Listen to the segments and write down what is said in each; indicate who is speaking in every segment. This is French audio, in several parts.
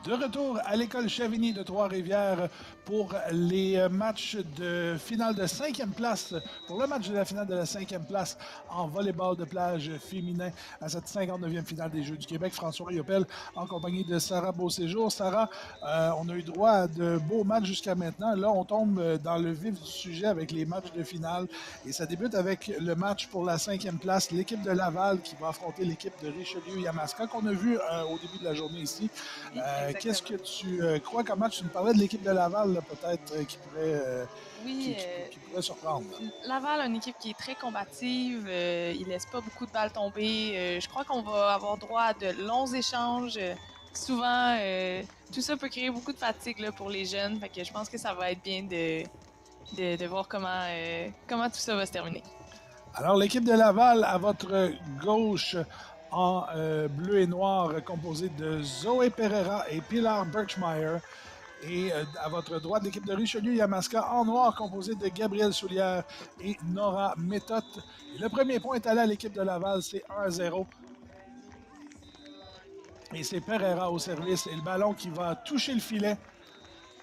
Speaker 1: De retour à l'école Chavigny de Trois-Rivières pour les matchs de finale de 5e place, pour le match de la finale de la 5e place en volleyball de plage féminin à cette 59e finale des Jeux du Québec. François Riopel en compagnie de Sarah Beauséjour. Sarah, on a eu droit à de beaux matchs jusqu'à maintenant. Là, on tombe dans le vif du sujet avec les matchs de finale et ça débute avec le match pour la 5e place, l'équipe de Laval qui va affronter l'équipe de Richelieu-Yamaska qu'on a vu au début de la journée ici. Qu'est-ce que tu crois comme match? Tu nous parlais de l'équipe de Laval, peut-être,
Speaker 2: Oui,
Speaker 1: qui pourrait surprendre.
Speaker 2: Laval a une équipe qui est très combative. Il laisse pas beaucoup de balles tomber. Je crois qu'on va avoir droit à de longs échanges. Souvent, tout ça peut créer beaucoup de fatigue là, pour les jeunes. Fait que je pense que ça va être bien de voir comment tout ça va se terminer.
Speaker 1: Alors, l'équipe de Laval, à votre gauche, en bleu et noir, composée de Zoé Pereira et Pilar Birchmeier. Et à votre droite, l'équipe de Richelieu-Yamaska en noir, composée de Gabrielle Soulière et Nora Méthode. Et le premier point est allé à l'équipe de Laval, c'est 1-0. Et c'est Pereira au service. Et le ballon qui va toucher le filet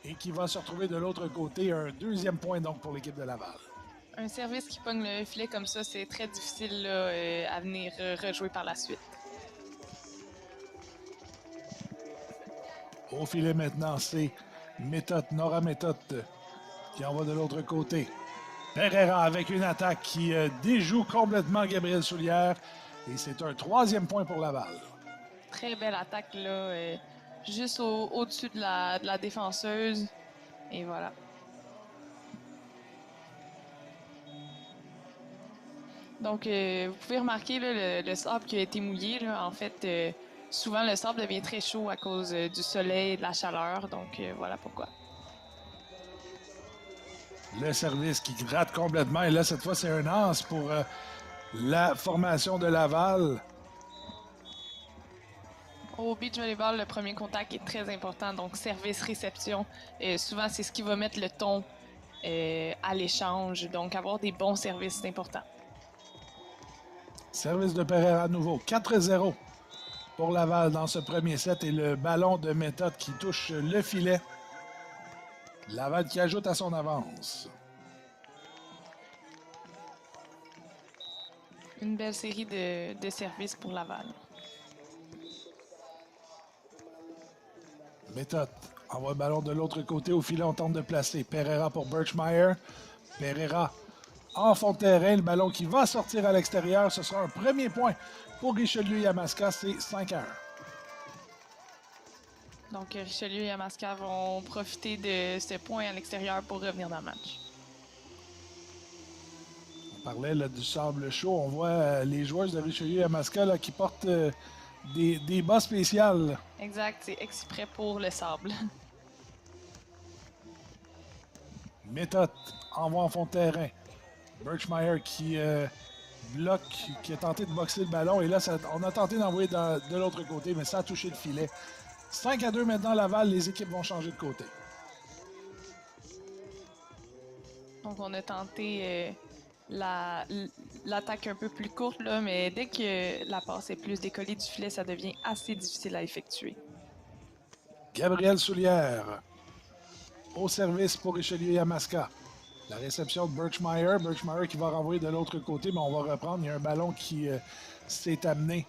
Speaker 1: et qui va se retrouver de l'autre côté. Un deuxième point donc pour l'équipe de Laval.
Speaker 2: Un service qui pogne le filet comme ça, c'est très difficile là, à venir rejouer par la suite.
Speaker 1: Au filet maintenant, c'est Nora Méthode qui envoie de l'autre côté. Pereira avec une attaque qui déjoue complètement Gabrielle Soulière. Et c'est un troisième point pour Laval.
Speaker 2: Très belle attaque là, juste au-dessus de la défenseuse. Et voilà. Donc, vous pouvez remarquer là, le sable qui a été mouillé. Là, en fait, souvent, le sable devient très chaud à cause du soleil et de la chaleur. Donc, voilà pourquoi.
Speaker 1: Le service qui gratte complètement. Et là, cette fois, c'est un as pour la formation de Laval.
Speaker 2: Au beach volleyball, le premier contact est très important. Donc, service-réception. Souvent, c'est ce qui va mettre le ton à l'échange. Donc, avoir des bons services, c'est important.
Speaker 1: Service de Pereira à nouveau. 4-0 pour Laval dans ce premier set. Et le ballon de Méthode qui touche le filet. Laval qui ajoute à son avance.
Speaker 2: Une belle série de services pour Laval.
Speaker 1: Méthode envoie le ballon de l'autre côté. Au filet, on tente de placer. Pereira pour Birchmeier. Pereira en fond de terrain. Le ballon qui va sortir à l'extérieur. Ce sera un premier point pour Richelieu-Yamaska. C'est 5-1.
Speaker 2: Donc, Richelieu et Yamaska vont profiter de ce point à l'extérieur pour revenir dans le match.
Speaker 1: On parlait là, du sable chaud. On voit les joueuses de Richelieu-Yamaska qui portent des bas spéciales.
Speaker 2: Exact, c'est exprès pour le sable.
Speaker 1: Méthode envoie en fond de terrain. Birchmeier qui bloque, qui a tenté de boxer le ballon. Et là, on a tenté d'envoyer de l'autre côté, mais ça a touché le filet. 5-2 maintenant, Laval. Les équipes vont changer de côté.
Speaker 2: Donc, on a tenté l'attaque un peu plus courte, là, mais dès que la passe est plus décollée du filet, ça devient assez difficile à effectuer.
Speaker 1: Gabrielle Soulière au service pour Richelieu-Yamaska. La réception de Birchmeier. Birchmeier qui va renvoyer de l'autre côté, mais on va reprendre. Il y a un ballon qui s'est amené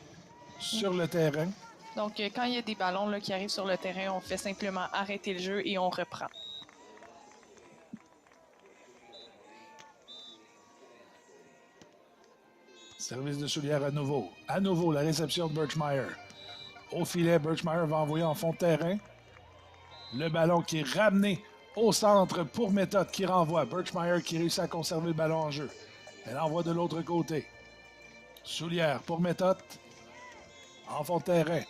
Speaker 1: sur le terrain.
Speaker 2: Donc, quand il y a des ballons là, qui arrivent sur le terrain, on fait simplement arrêter le jeu et on reprend.
Speaker 1: Service de Soulière à nouveau. À nouveau, la réception de Birchmeier. Au filet, Birchmeier va envoyer en fond de terrain. Le ballon qui est ramené au centre pour Méthode qui renvoie. Birchmeier qui réussit à conserver le ballon en jeu. Elle envoie de l'autre côté. Soulière pour Méthode. En fond de terrain.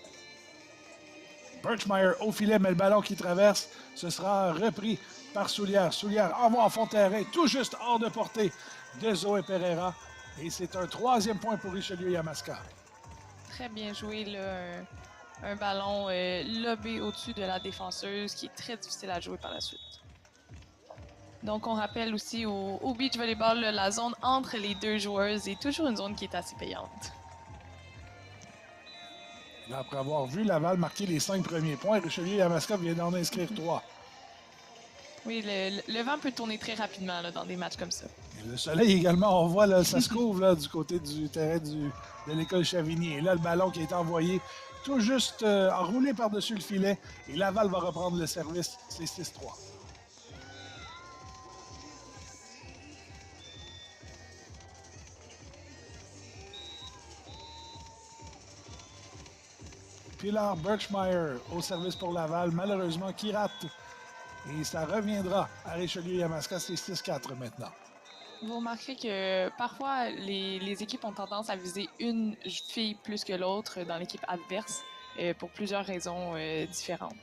Speaker 1: Birchmeier au filet, mais le ballon qui traverse, ce sera repris par Soulière. Soulière envoie en fond de terrain, tout juste hors de portée de Zoé Pereira. Et c'est un troisième point pour Richelieu-Yamaska.
Speaker 2: Très bien joué, là. Un ballon lobé au-dessus de la défenseuse qui est très difficile à jouer par la suite. Donc, on rappelle aussi au beach volleyball, là, la zone entre les deux joueuses est toujours une zone qui est assez payante.
Speaker 1: Là, après avoir vu Laval marquer les 5 premiers points, Richelieu-Yamaska vient d'en inscrire 3.
Speaker 2: Oui, le vent peut tourner très rapidement là, dans des matchs comme ça.
Speaker 1: Et le soleil également, on voit, là, ça se couvre là, du côté du terrain de l'école Chavigny. Et là, le ballon qui a été envoyé tout juste enroulé par-dessus le filet. Et Laval va reprendre le service. C'est 6-3. Pilar Birchmeyer au service pour Laval, malheureusement qui rate. Et ça reviendra à Richelieu-Yamaska, c'est 6-4 maintenant.
Speaker 2: Vous remarquerez que parfois, les équipes ont tendance à viser une fille plus que l'autre dans l'équipe adverse pour plusieurs raisons différentes.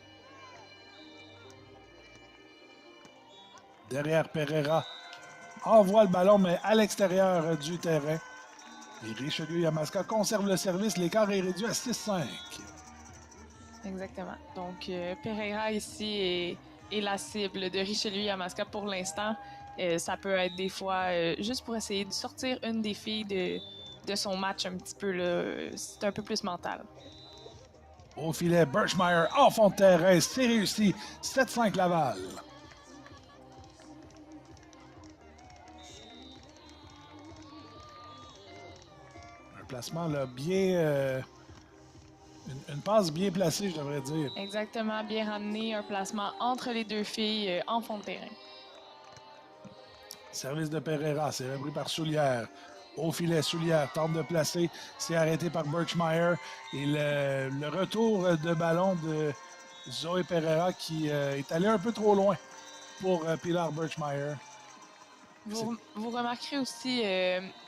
Speaker 1: Derrière Pereira, envoie le ballon, mais à l'extérieur du terrain. Et Richelieu-Yamaska conserve le service. L'écart est réduit à 6-5.
Speaker 2: Exactement. Donc, Pereira ici est la cible de Richelieu-Yamaska pour l'instant. Ça peut être des fois juste pour essayer de sortir une des filles de son match un petit peu. C'est un peu plus mental.
Speaker 1: Au filet, Birchmeyer en fond de terrain. C'est réussi. 7-5 Laval. Un placement là, bien... Une passe bien placée, je devrais dire.
Speaker 2: Exactement. Bien ramené. Un placement entre les deux filles en fond de terrain.
Speaker 1: Service de Pereira, c'est repris par Soulière. Au filet, Soulière tente de placer, c'est arrêté par Birchmeyer. Et le retour de ballon de Zoé Pereira qui est allé un peu trop loin pour Pilar Birchmeyer.
Speaker 2: Vous remarquerez aussi,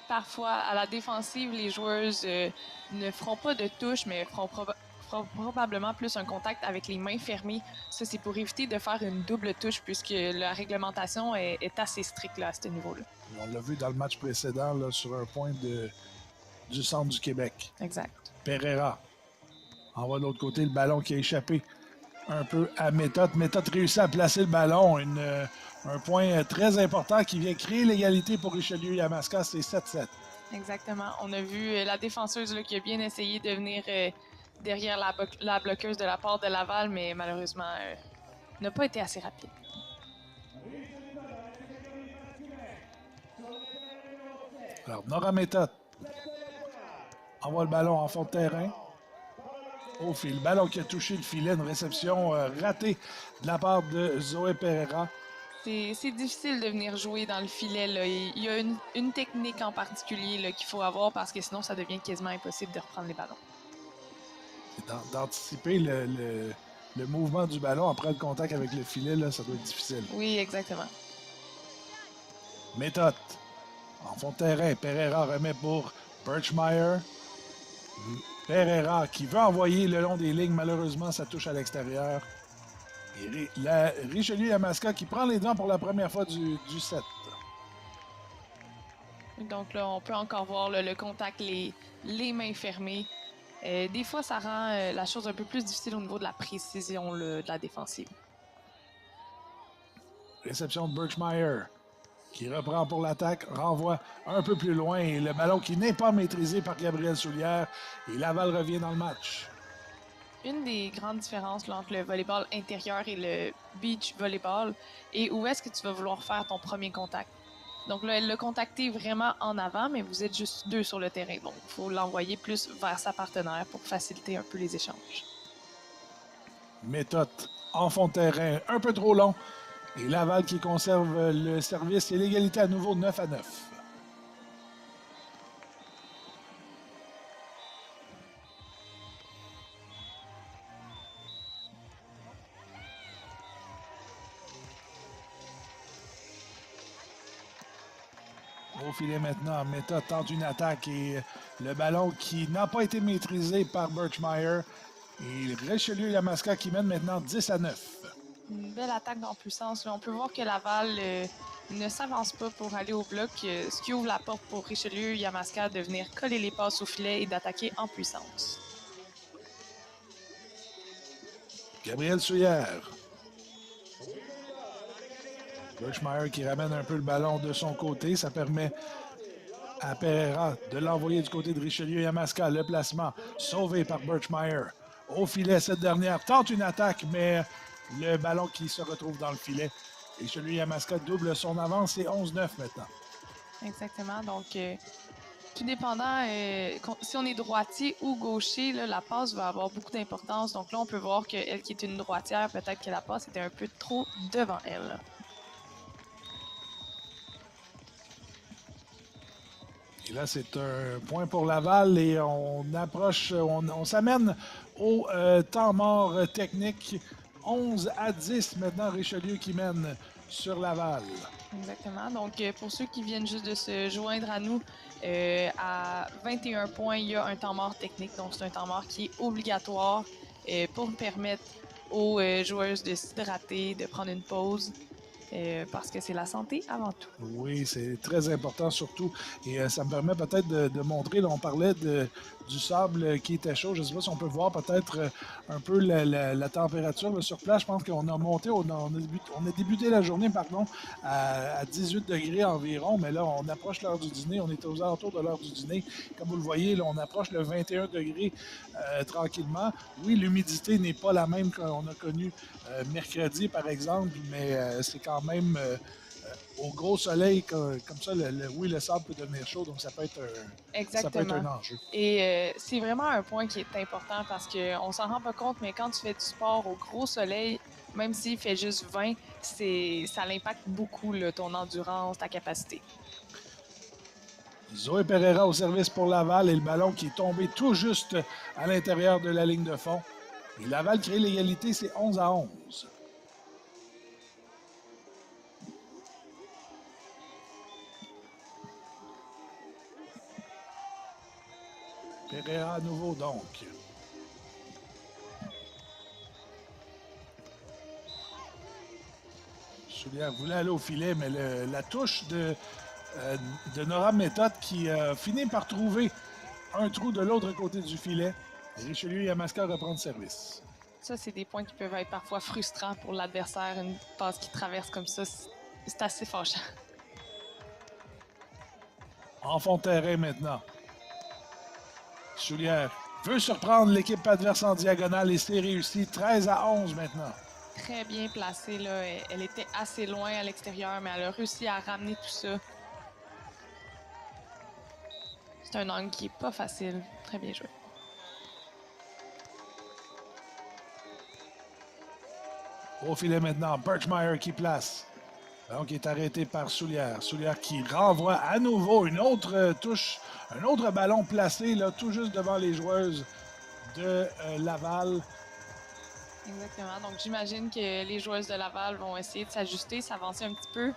Speaker 2: parfois, à la défensive, les joueuses ne feront pas de touche, mais feront probablement plus un contact avec les mains fermées. Ça, c'est pour éviter de faire une double touche, puisque la réglementation est assez stricte là, à ce niveau-là.
Speaker 1: On l'a vu dans le match précédent, là, sur un point du centre du Québec.
Speaker 2: Exact.
Speaker 1: Pereira envoie de l'autre côté le ballon qui a échappé un peu à Méthode. Méthode réussit à placer le ballon. Un point très important qui vient créer l'égalité pour Richelieu-Yamaska, c'est 7-7.
Speaker 2: Exactement. On a vu la défenseuse là, qui a bien essayé de venir derrière la bloqueuse de la part de Laval, mais malheureusement n'a pas été assez rapide.
Speaker 1: Alors, Nora Méthode envoie le ballon en fond de terrain. Au fil, le ballon qui a touché le filet, une réception ratée de la part de Zoé Pereira.
Speaker 2: C'est difficile de venir jouer dans le filet. Là. Il y a une technique en particulier qu'il faut avoir parce que sinon, ça devient quasiment impossible de reprendre les ballons.
Speaker 1: D'anticiper le mouvement du ballon après le contact avec le filet, là, ça doit être difficile.
Speaker 2: Oui, exactement.
Speaker 1: Méthode en fond de terrain. Pereira remet pour Birchmeyer. Pereira qui veut envoyer le long des lignes. Malheureusement, ça touche à l'extérieur. Et Richelieu-Yamaska qui prend les devants pour la première fois du set.
Speaker 2: Donc là, on peut encore voir le contact, les mains fermées. Des fois, ça rend la chose un peu plus difficile au niveau de la précision de la défensive.
Speaker 1: Réception de Birchmeyer qui reprend pour l'attaque, renvoie un peu plus loin et le ballon qui n'est pas maîtrisé par Gabriel Soulière. Et Laval revient dans le match.
Speaker 2: Une des grandes différences là, entre le volleyball intérieur et le beach volleyball est où est-ce que tu vas vouloir faire ton premier contact. Donc là, elle l'a contacté vraiment en avant, mais vous êtes juste deux sur le terrain. Donc, il faut l'envoyer plus vers sa partenaire pour faciliter un peu les échanges.
Speaker 1: Méthode en fond de terrain, un peu trop long. Et Laval qui conserve le service et l'égalité à nouveau 9-9. Au filet maintenant, Méthode tente une attaque et le ballon qui n'a pas été maîtrisé par Birchmeyer. Et Richelieu-Yamaska qui mène maintenant 10-9.
Speaker 2: Une belle attaque en puissance. Là. On peut voir que Laval ne s'avance pas pour aller au bloc, ce qui ouvre la porte pour Richelieu-Yamaska de venir coller les passes au filet et d'attaquer en puissance.
Speaker 1: Gabriel Soulière. Birchmeyer qui ramène un peu le ballon de son côté. Ça permet à Pereira de l'envoyer du côté de Richelieu-Yamaska. Le placement Sauvé par Birchmeier. Au filet, cette dernière tente une attaque, mais le ballon qui se retrouve dans le filet. Et celui Yamaska double son avance, c'est 11-9 maintenant.
Speaker 2: Exactement. Donc, tout dépendant, si on est droitier ou gaucher, là, la passe va avoir beaucoup d'importance. Donc là, on peut voir qu'elle qui est une droitière, peut-être que la passe était un peu trop devant elle.
Speaker 1: Et là, c'est un point pour Laval et on approche, on s'amène au temps mort technique. 11-10 maintenant, Richelieu qui mène sur Laval.
Speaker 2: Exactement. Donc, pour ceux qui viennent juste de se joindre à nous, à 21 points, il y a un temps mort technique. Donc, c'est un temps mort qui est obligatoire pour permettre aux joueuses de s'hydrater, de prendre une pause. Parce que c'est la santé avant tout.
Speaker 1: Oui, c'est très important surtout. Et ça me permet peut-être de montrer, là, on parlait du sable qui était chaud. Je ne sais pas si on peut voir peut-être un peu la température là, sur place. Je pense qu'on a monté, on a débuté la journée pardon, à 18 degrés environ, mais là, on approche l'heure du dîner. On est aux alentours de l'heure du dîner. Comme vous le voyez, là, on approche le 21 degrés tranquillement. Oui, l'humidité n'est pas la même qu'on a connue mercredi, par exemple, mais c'est quand même au gros soleil, comme ça, oui, le sable peut devenir chaud, donc ça peut être un enjeu.
Speaker 2: Et c'est vraiment un point qui est important parce qu'on s'en rend pas compte, mais quand tu fais du sport au gros soleil, même s'il fait juste 20, ça l'impacte beaucoup là, ton endurance, ta capacité.
Speaker 1: Zoé Pereira au service pour Laval et le ballon qui est tombé tout juste à l'intérieur de la ligne de fond. Et Laval crée l'égalité, c'est 11-11. Pereira à nouveau, donc. Soulière voulait aller au filet, mais la touche de Nora Méthode qui finit par trouver un trou de l'autre côté du filet. Richelieu et Yamaska reprendre service.
Speaker 2: Ça, c'est des points qui peuvent être parfois frustrants pour l'adversaire. Une passe qui traverse comme ça, c'est assez fâchant.
Speaker 1: En fond de terrain maintenant. Soulière veut surprendre l'équipe adverse en diagonale et c'est réussi. 13-11 maintenant.
Speaker 2: Très bien placée, là. Elle était assez loin à l'extérieur, mais elle a réussi à ramener tout ça. C'est un angle qui est pas facile. Très bien joué.
Speaker 1: Au filet maintenant, Birchmeier qui place. Donc, il est arrêté par Soulière. Soulière qui renvoie à nouveau une autre touche, un autre ballon placé là, tout juste devant les joueuses de Laval.
Speaker 2: Exactement. Donc, j'imagine que les joueuses de Laval vont essayer de s'ajuster, s'avancer un petit peu.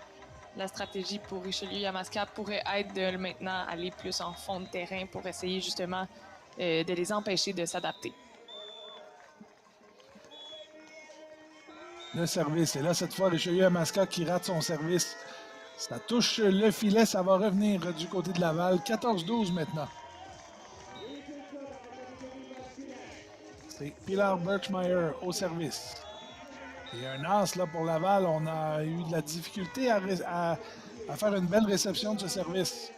Speaker 2: La stratégie pour Richelieu Yamaska pourrait être de maintenant aller plus en fond de terrain pour essayer justement de les empêcher de s'adapter.
Speaker 1: Le service. Et là, cette fois, Richelieu Yamaska qui rate son service. Ça touche le filet, ça va revenir du côté de Laval. 14-12 maintenant. C'est Pilar Birchmeier au service. Et un as là pour Laval, on a eu de la difficulté à faire une belle réception de ce service.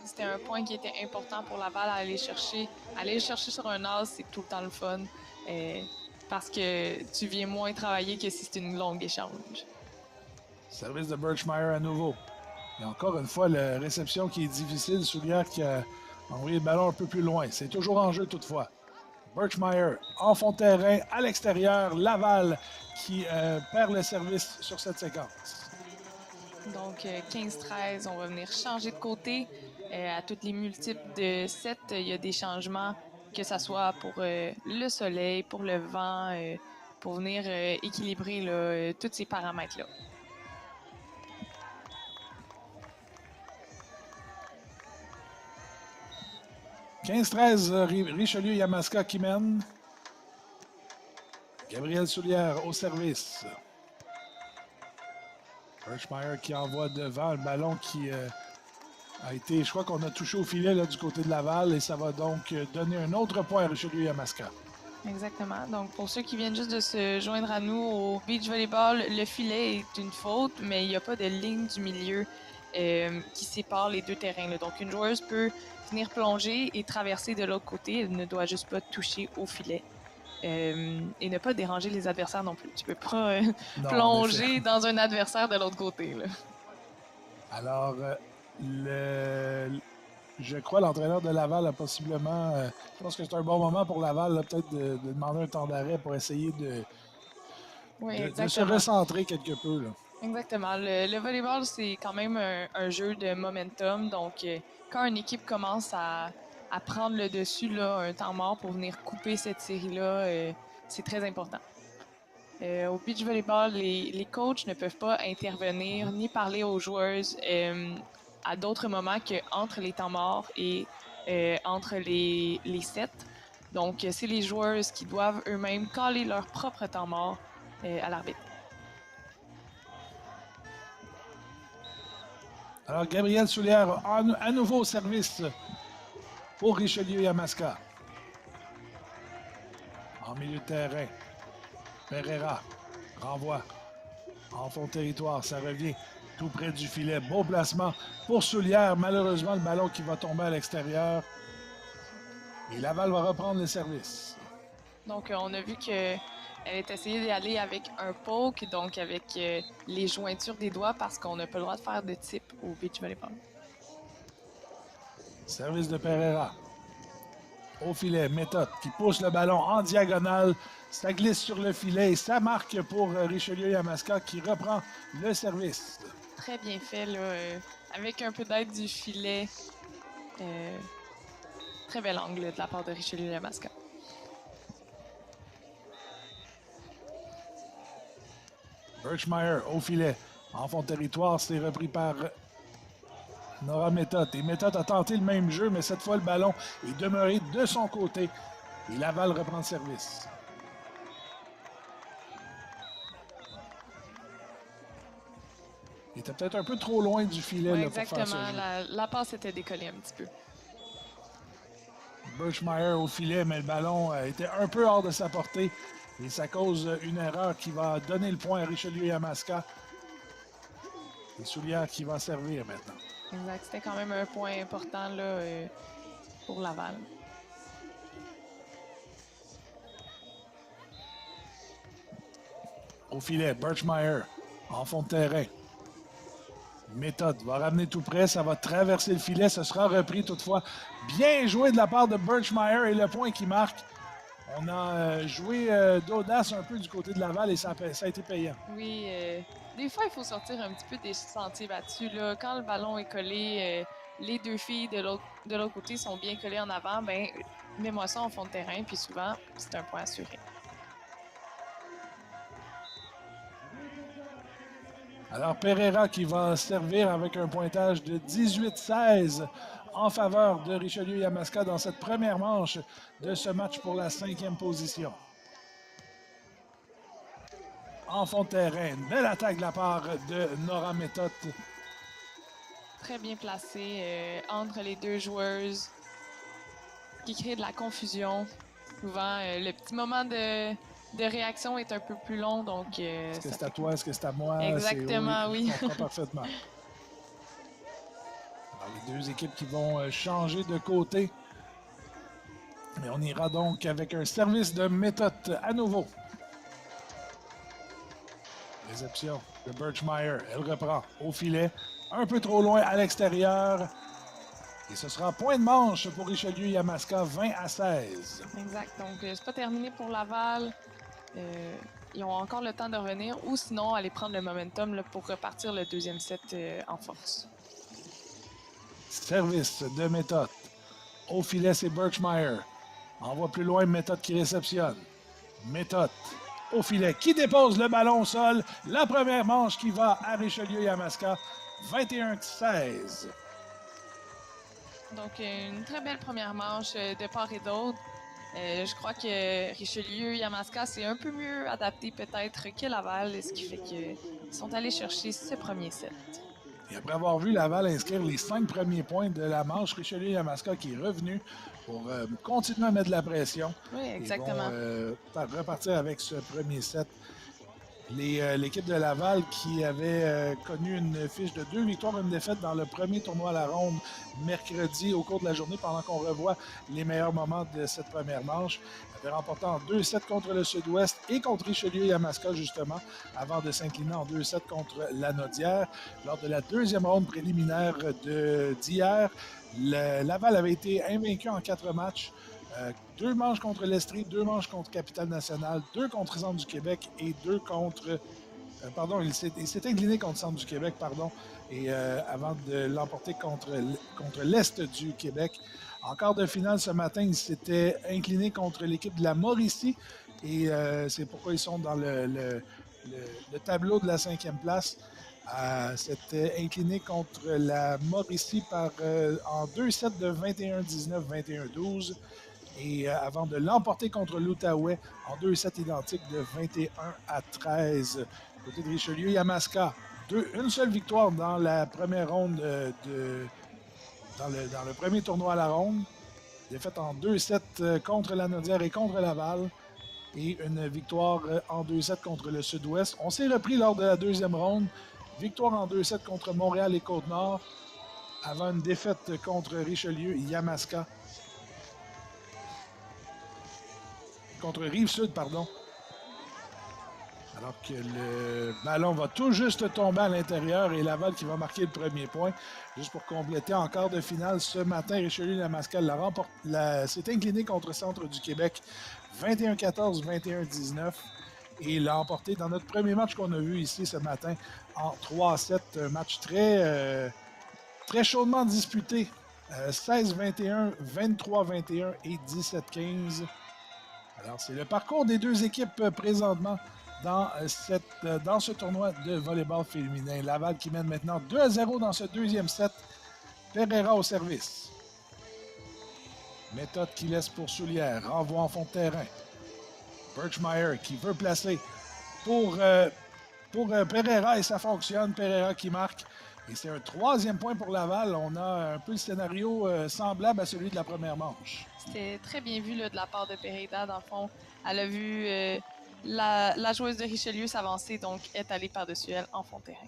Speaker 2: C'était un point qui était important pour Laval à aller chercher. Aller le chercher sur un as, c'est tout le temps le fun. Parce que tu viens moins travailler que si c'est une longue échange.
Speaker 1: Service de Birchmeier à nouveau. Et encore une fois, la réception qui est difficile. Soulière qui a envoyé le ballon un peu plus loin. C'est toujours en jeu toutefois. Birchmeier en fond de terrain, à l'extérieur. Laval qui perd le service sur cette séquence.
Speaker 2: Donc 15-13, on va venir changer de côté. À toutes les multiples de 7, il y a des changements, que ce soit pour le soleil, pour le vent, pour venir équilibrer là, tous ces paramètres-là.
Speaker 1: « 15-13, Richelieu Yamaska qui mène. Gabriel Soulière au service. Birchmeier qui envoie devant le ballon qui a été, je crois qu'on a touché au filet là, du côté de Laval et ça va donc donner un autre point à Richelieu Yamaska.
Speaker 2: Exactement. Donc, pour ceux qui viennent juste de se joindre à nous au beach volleyball, le filet est une faute, mais il n'y a pas de ligne du milieu qui sépare les deux terrains, là. Donc, une joueuse peut venir plonger et traverser de l'autre côté. Elle ne doit juste pas toucher au filet. Et ne pas déranger les adversaires non plus. Tu peux pas
Speaker 1: Non,
Speaker 2: plonger dans un adversaire de l'autre côté. Là.
Speaker 1: Alors, je crois l'entraîneur de Laval a possiblement... je pense que c'est un bon moment pour Laval, là, peut-être de demander un temps d'arrêt pour essayer de se recentrer quelque peu. Là.
Speaker 2: Exactement. Le volleyball, c'est quand même un jeu de momentum. Donc, quand une équipe commence à prendre le dessus, là, un temps mort pour venir couper cette série-là, c'est très important. Au beach volleyball, les coachs ne peuvent pas intervenir ni parler aux joueuses à d'autres moments qu'entre les temps morts et entre les sets. Donc, c'est les joueuses qui doivent eux-mêmes caler leur propre temps mort à l'arbitre.
Speaker 1: Alors, Gabrielle Soulière, à nouveau au service pour Richelieu Yamaska. En milieu de terrain, Pereira renvoie en fond de territoire, ça revient tout près du filet. Beau placement pour Soulière. Malheureusement, le ballon qui va tomber à l'extérieur. Et Laval va reprendre le service.
Speaker 2: Donc, on a vu qu'elle est essayée d'y aller avec un poke, donc avec les jointures des doigts, parce qu'on n'a pas le droit de faire de type au beach volleyball.
Speaker 1: Service de Pereira. Au filet, méthode qui pousse le ballon en diagonale. Ça glisse sur le filet et ça marque pour Richelieu Yamaska qui reprend le service.
Speaker 2: Très bien fait, là, avec un peu d'aide du filet. Très bel angle de la part de Richelieu Yamaska.
Speaker 1: Birchmeyer au filet. En fond de territoire, c'est repris par Nora Méthode. Et Méthode a tenté le même jeu, mais cette fois, le ballon est demeuré de son côté. Et Laval reprend le service. Il était peut-être un peu trop loin du filet
Speaker 2: Ouais,
Speaker 1: là, pour faire ce
Speaker 2: exactement.
Speaker 1: jeu.
Speaker 2: La passe était décollée un petit peu.
Speaker 1: Birchmeyer au filet, mais le ballon était un peu hors de sa portée. Et ça cause une erreur qui va donner le point à Richelieu Yamaska. Et Soulière qui va servir maintenant.
Speaker 2: Exact. C'était quand même un point important là, pour Laval.
Speaker 1: Au filet, Birchmeyer en fond de terrain. Méthode va ramener tout près, ça va traverser le filet, ce sera repris toutefois. Bien joué de la part de Birchmeyer et le point qui marque. On a joué d'audace un peu du côté de Laval et ça a été payant.
Speaker 2: Oui, des fois, il faut sortir un petit peu des sentiers battus. Là. Quand le ballon est collé, les deux filles de l'autre côté sont bien collées en avant, ben mets-moi ça en fond de terrain, puis souvent, c'est un point assuré.
Speaker 1: Alors Pereira qui va servir avec un pointage de 18-16 en faveur de Richelieu Yamaska dans cette première manche de ce match pour la 5e position. En fond de terrain, une belle attaque de la part de Nora Méthode.
Speaker 2: Très bien placé entre les deux joueuses, qui crée de la confusion. Souvent, le petit moment de réaction est un peu plus long, donc...
Speaker 1: Est-ce que c'est à toi, est-ce que c'est à moi?
Speaker 2: Exactement, oui.
Speaker 1: Je comprends parfaitement. Alors, les deux équipes qui vont changer de côté. Et on ira donc avec un service de Méthode à nouveau. Réception de Birchmeyer. Elle reprend au filet. Un peu trop loin à l'extérieur. Et ce sera point de manche pour Richelieu Yamaska, 20-16.
Speaker 2: Exact. Donc, c'est pas terminé pour Laval. Ils ont encore le temps de revenir ou sinon aller prendre le momentum là, pour repartir le deuxième set en force.
Speaker 1: Service de Méthode. Au filet, c'est Birchmeyer. Envoie plus loin, Méthode qui réceptionne. Méthode au filet qui dépose le ballon au sol. La première manche qui va à Richelieu Yamaska, 21-16.
Speaker 2: Donc, une très belle première manche de part et d'autre. Je crois que Richelieu Yamaska c'est un peu mieux adapté peut-être que Laval, ce qui fait qu'ils sont allés chercher ce premier set.
Speaker 1: Et après avoir vu Laval inscrire les 5 premiers points de la manche, Richelieu Yamaska qui est revenu pour continuer à mettre de la pression.
Speaker 2: Oui, exactement.
Speaker 1: Ils vont repartir avec ce premier set. L'équipe de Laval qui avait connu une fiche de 2 victoires et une défaite dans le premier tournoi à la ronde mercredi au cours de la journée pendant qu'on revoit les meilleurs moments de cette première manche. Elle avait remporté en 2-7 contre le Sud-Ouest et contre Richelieu et Yamaska justement avant de s'incliner en 2-7 contre la Naudière. Lors de la deuxième ronde préliminaire d'hier, Laval avait été invaincu en 4 matchs. 2 manches contre l'Estrie, 2 manches contre Capitale-Nationale, 2 contre Centre du Québec et 2 contre... pardon, il s'est incliné contre Centre du Québec, pardon, et avant de l'emporter contre l'Est du Québec. En quart de finale ce matin, il s'était incliné contre l'équipe de la Mauricie et c'est pourquoi ils sont dans le tableau de la 5e place. S'était incliné contre la Mauricie en 2-7 de 21-19, 21-12. Et avant de l'emporter contre l'Outaouais en 2-7 identiques de 21-13. Côté de Richelieu, Yamaska, une seule victoire dans la première ronde dans le premier tournoi à la ronde. Défaite en 2-7 contre la Naudière et contre Laval. Et une victoire en 2-7 contre le Sud-Ouest. On s'est repris lors de la deuxième ronde. Victoire en 2-7 contre Montréal et Côte-Nord. Avant une défaite contre Richelieu et Yamaska. Contre Rive-Sud, pardon. Alors que le ballon va tout juste tomber à l'intérieur et Laval qui va marquer le premier point. Juste pour compléter, en quart de finale, ce matin, Richelieu-Yamaska s'est incliné contre Centre du Québec 21-14, 21-19 et l'a emporté dans notre premier match qu'on a vu ici ce matin en 3-7. Un match très chaudement disputé. 16-21, 23-21 et 17-15. Alors, c'est le parcours des deux équipes présentement dans ce tournoi de volleyball féminin. Laval qui mène maintenant 2-0 dans ce deuxième set. Pereira au service. Méthode qui laisse pour Soulière. Renvoi en fond de terrain. Birchmeyer qui veut placer pour Pereira et ça fonctionne. Pereira qui marque. Et c'est un 3e point pour Laval. On a un peu le scénario semblable à celui de la première manche.
Speaker 2: C'était très bien vu là, de la part de Pereira. Dans le fond, elle a vu la joueuse de Richelieu s'avancer, donc est allée par-dessus elle en fond de terrain.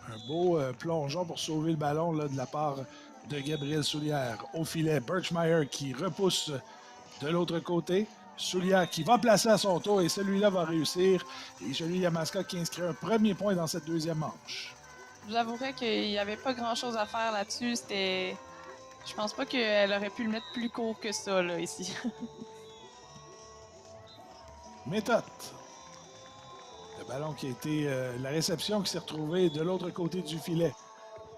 Speaker 1: Un beau plongeon pour sauver le ballon là, de la part de Gabriel Soulière. Au filet, Birchmeyer qui repousse de l'autre côté. Soulière qui va placer à son tour et celui-là va réussir. Et celui Yamaska qui inscrit un premier point dans cette deuxième manche.
Speaker 2: J'avouerais qu'il n'y avait pas grand-chose à faire là-dessus. Je pense pas qu'elle aurait pu le mettre plus court que ça, là, ici.
Speaker 1: Méthode. Le ballon qui a été... la réception qui s'est retrouvée de l'autre côté du filet.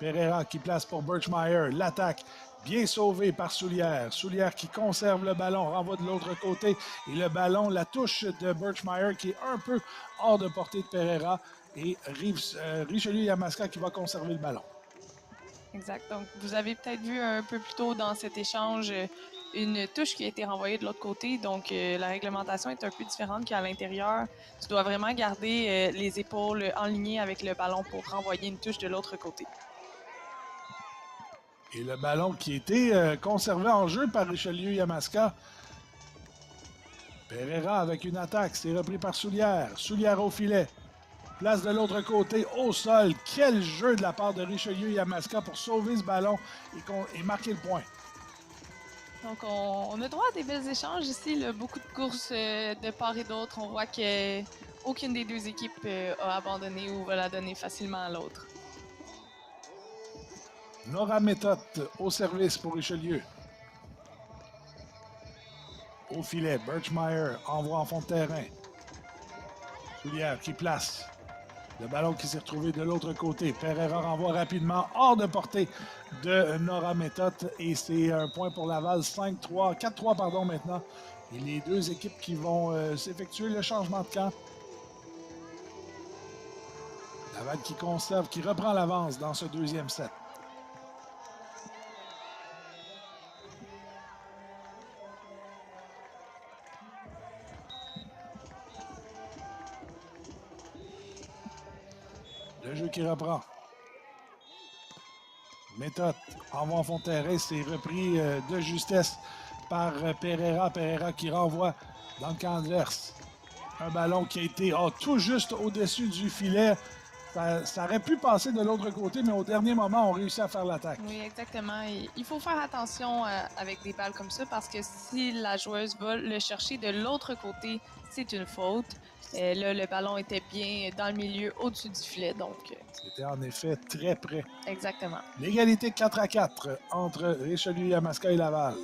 Speaker 1: Pereira qui place pour Birchmeyer. L'attaque bien sauvée par Soulière. Soulière qui conserve le ballon, renvoie de l'autre côté. Et le ballon, la touche de Birchmeyer qui est un peu hors de portée de Pereira. Et Richelieu-Yamaska qui va conserver le ballon.
Speaker 2: Exact. Donc, vous avez peut-être vu un peu plus tôt dans cet échange une touche qui a été renvoyée de l'autre côté. Donc, la réglementation est un peu différente qu'à l'intérieur. Tu dois vraiment garder les épaules enlignées avec le ballon pour renvoyer une touche de l'autre côté.
Speaker 1: Et le ballon qui a été conservé en jeu par Richelieu-Yamaska. Pereira avec une attaque. C'est repris par Soulière. Soulière au filet. Place de l'autre côté, au sol. Quel jeu de la part de Richelieu-Yamaska pour sauver ce ballon et marquer le point.
Speaker 2: Donc, on a droit à des belles échanges ici. Là. Beaucoup de courses de part et d'autre. On voit qu'aucune des deux équipes a abandonné ou va la donner facilement à l'autre.
Speaker 1: Nora Méthode au service pour Richelieu. Au filet, Birchmeyer envoie en fond de terrain. Soulière qui place. Le ballon qui s'est retrouvé de l'autre côté. Pereira renvoie rapidement hors de portée de Nora Méthode. Et c'est un point pour Laval. 4-3 pardon, maintenant. Et les deux équipes qui vont s'effectuer le changement de camp. Laval qui conserve, qui reprend l'avance dans ce deuxième set. Le jeu qui reprend. Méthode envoie en fond de terrain. C'est repris de justesse par Pereira. Pereira qui renvoie dans le camp adverse. Un ballon qui a été tout juste au-dessus du filet. Ça aurait pu passer de l'autre côté, mais au dernier moment, on réussit à faire l'attaque.
Speaker 2: Oui, exactement. Et il faut faire attention avec des balles comme ça parce que si la joueuse va le chercher de l'autre côté, c'est une faute. Là, le ballon était bien dans le milieu, au-dessus du filet, donc...
Speaker 1: C'était en effet très près.
Speaker 2: Exactement.
Speaker 1: L'égalité 4-4 entre Richelieu, Yamaska et Laval.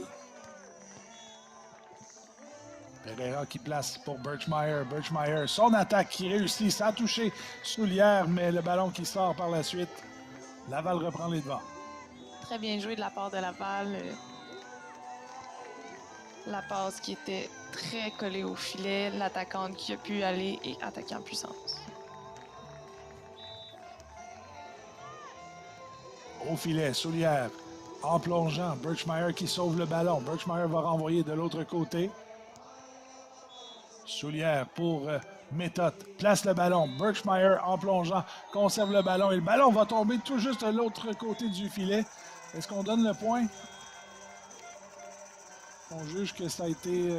Speaker 1: Pereira qui place pour Birchmeier. Birchmeier, son attaque qui réussit sans toucher Soulière, mais le ballon qui sort par la suite. Laval reprend les devants.
Speaker 2: Très bien joué de la part de Laval. La passe qui était très collée au filet. L'attaquante qui a pu aller et attaquer en puissance.
Speaker 1: Au filet, Soulière en plongeant. Birchmeier qui sauve le ballon. Birchmeier va renvoyer de l'autre côté. Soulière pour Méthode. Place le ballon. Birchmeier en plongeant conserve le ballon. Et le ballon va tomber tout juste de l'autre côté du filet. Est-ce qu'on donne le point? On juge que ça a été...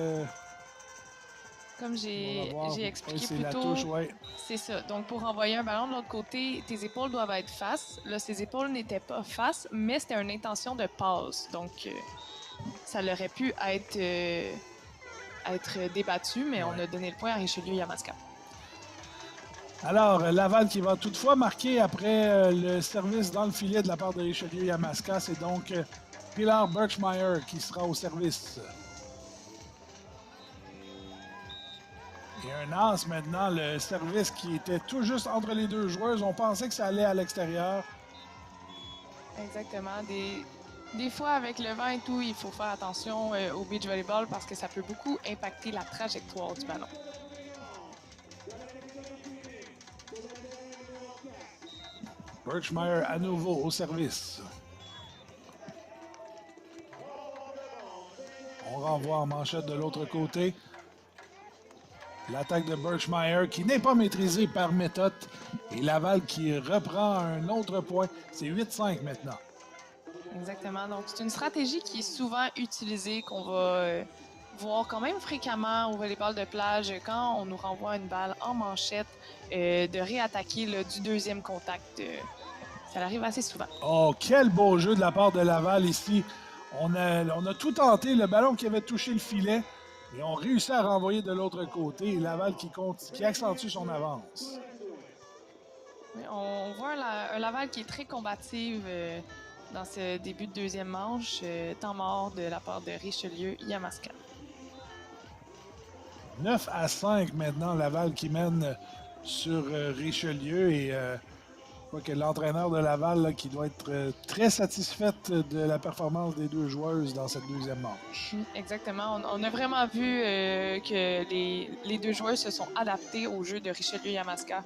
Speaker 2: Comme j'ai expliqué
Speaker 1: c'est
Speaker 2: plus
Speaker 1: la
Speaker 2: tôt,
Speaker 1: touche, ouais.
Speaker 2: c'est ça. Donc, pour envoyer un ballon de l'autre côté, tes épaules doivent être face. Là, ses épaules n'étaient pas face, mais c'était une intention de passe. Donc, ça aurait pu être débattu, mais on a donné le point à Richelieu-Yamaska.
Speaker 1: Alors, Laval qui va toutefois marquer après le service dans le filet de la part de Richelieu-Yamaska. C'est donc Pilar Birchmeier qui sera au service. Et un as maintenant, le service qui était tout juste entre les deux joueuses. On pensait que ça allait à l'extérieur.
Speaker 2: Exactement. Des fois, avec le vent et tout, il faut faire attention au beach volleyball parce que ça peut beaucoup impacter la trajectoire du ballon.
Speaker 1: Birchmeier à nouveau au service. On renvoie en manchette de l'autre côté. L'attaque de Birchmeier qui n'est pas maîtrisée par Méthode. Et Laval qui reprend un autre point. C'est 8-5 maintenant.
Speaker 2: Exactement. Donc, c'est une stratégie qui est souvent utilisée, qu'on va voir quand même fréquemment au volleyball de plage quand on nous renvoie une balle en manchette, de réattaquer là, du deuxième contact. Ça arrive assez souvent.
Speaker 1: Oh, quel beau jeu de la part de Laval ici. On a tout tenté. Le ballon qui avait touché le filet. Et on réussit à renvoyer de l'autre côté. Et Laval qui accentue son avance.
Speaker 2: On voit un Laval qui est très combative dans ce début de deuxième manche. Temps mort de la part de Richelieu-Yamaska.
Speaker 1: 9-5 maintenant, Laval qui mène sur Richelieu. Et je crois que l'entraîneur de Laval là, qui doit être très satisfaite de la performance des deux joueuses dans cette deuxième manche.
Speaker 2: Exactement. On a vraiment vu que les deux joueuses se sont adaptées au jeu de Richelieu-Yamaska.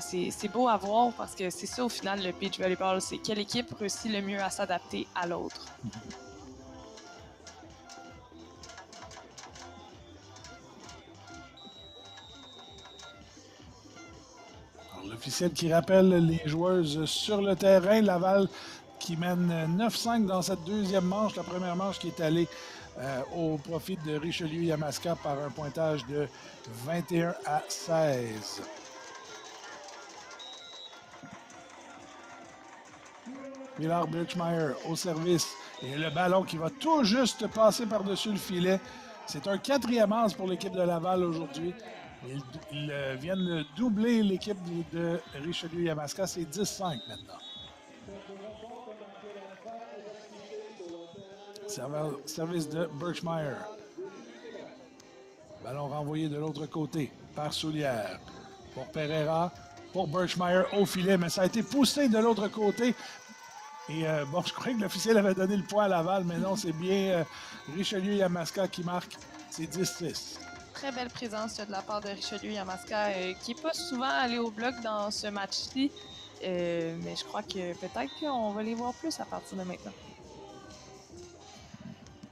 Speaker 2: C'est beau à voir parce que c'est ça au final le beach volleyball, c'est quelle équipe réussit le mieux à s'adapter à l'autre.
Speaker 1: L'officiel qui rappelle les joueuses sur le terrain. Laval qui mène 9-5 dans cette deuxième manche. La première manche qui est allée au profit de Richelieu-Yamaska par un pointage de 21-16. Pilar Birchmeier au service. Et le ballon qui va tout juste passer par-dessus le filet. C'est un quatrième as pour l'équipe de Laval aujourd'hui. Ils viennent doubler l'équipe de Richelieu-Yamaska. C'est 10-5 maintenant. Service de Birchmeier. Ballon renvoyé de l'autre côté par Soulière. Pour Pereira, pour Birchmeier au filet, mais ça a été poussé de l'autre côté. Et bon, je croyais que l'officiel avait donné le point à Laval, mais non, c'est bien Richelieu-Yamaska qui marque. C'est 10-6.
Speaker 2: Très belle présence de la part de Richelieu-Yamaska qui n'est pas souvent allé au bloc dans ce match-ci. Mais je crois que peut-être qu'on va les voir plus à partir de maintenant.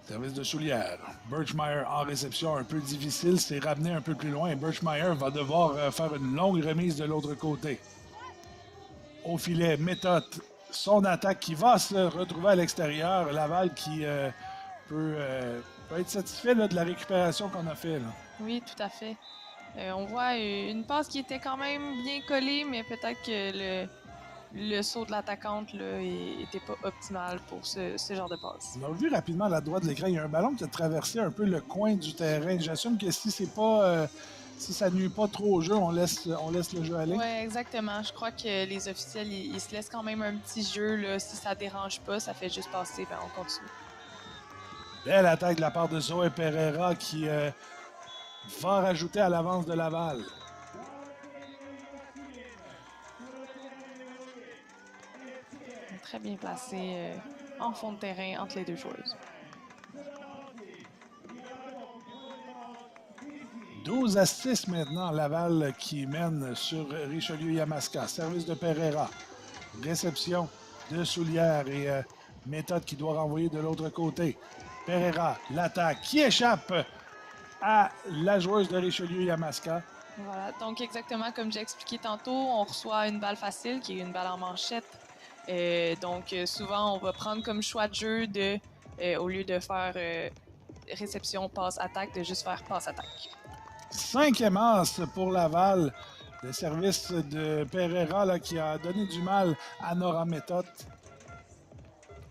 Speaker 1: Service de Soulière. Birchmeier en réception un peu difficile. C'est ramené un peu plus loin. Et Birchmeier va devoir faire une longue remise de l'autre côté. Au filet, Méthode. Son attaque qui va se retrouver à l'extérieur. Laval qui peut être satisfait là, de la récupération qu'on a fait. Là.
Speaker 2: Oui, tout à fait. On voit une passe qui était quand même bien collée, mais peut-être que le saut de l'attaquante n'était pas optimal pour ce genre de passe.
Speaker 1: On a vu rapidement à la droite de l'écran, il y a un ballon qui a traversé un peu le coin du terrain. J'assume que si c'est pas si ça nuit pas trop au jeu, on laisse le jeu aller.
Speaker 2: Oui, exactement. Je crois que les officiels, ils se laissent quand même un petit jeu. Là. Si ça dérange pas, ça fait juste passer, ben on continue.
Speaker 1: Belle attaque de la part de Zoé Pereira qui va rajouter à l'avance de Laval.
Speaker 2: Très bien placé en fond de terrain entre les deux joueuses.
Speaker 1: 12-6 maintenant, Laval qui mène sur Richelieu-Yamaska. Service de Pereira. Réception de Soulière et méthode qui doit renvoyer de l'autre côté. Pereira, l'attaque qui échappe à la joueuse de Richelieu-Yamaska.
Speaker 2: Voilà, donc exactement comme j'ai expliqué tantôt, on reçoit une balle facile qui est une balle en manchette. Donc souvent, on va prendre comme choix de jeu au lieu de faire réception, passe, attaque, de juste faire passe, attaque.
Speaker 1: 5e as pour Laval. Le service de Pereira là, qui a donné du mal à Nora Méthode.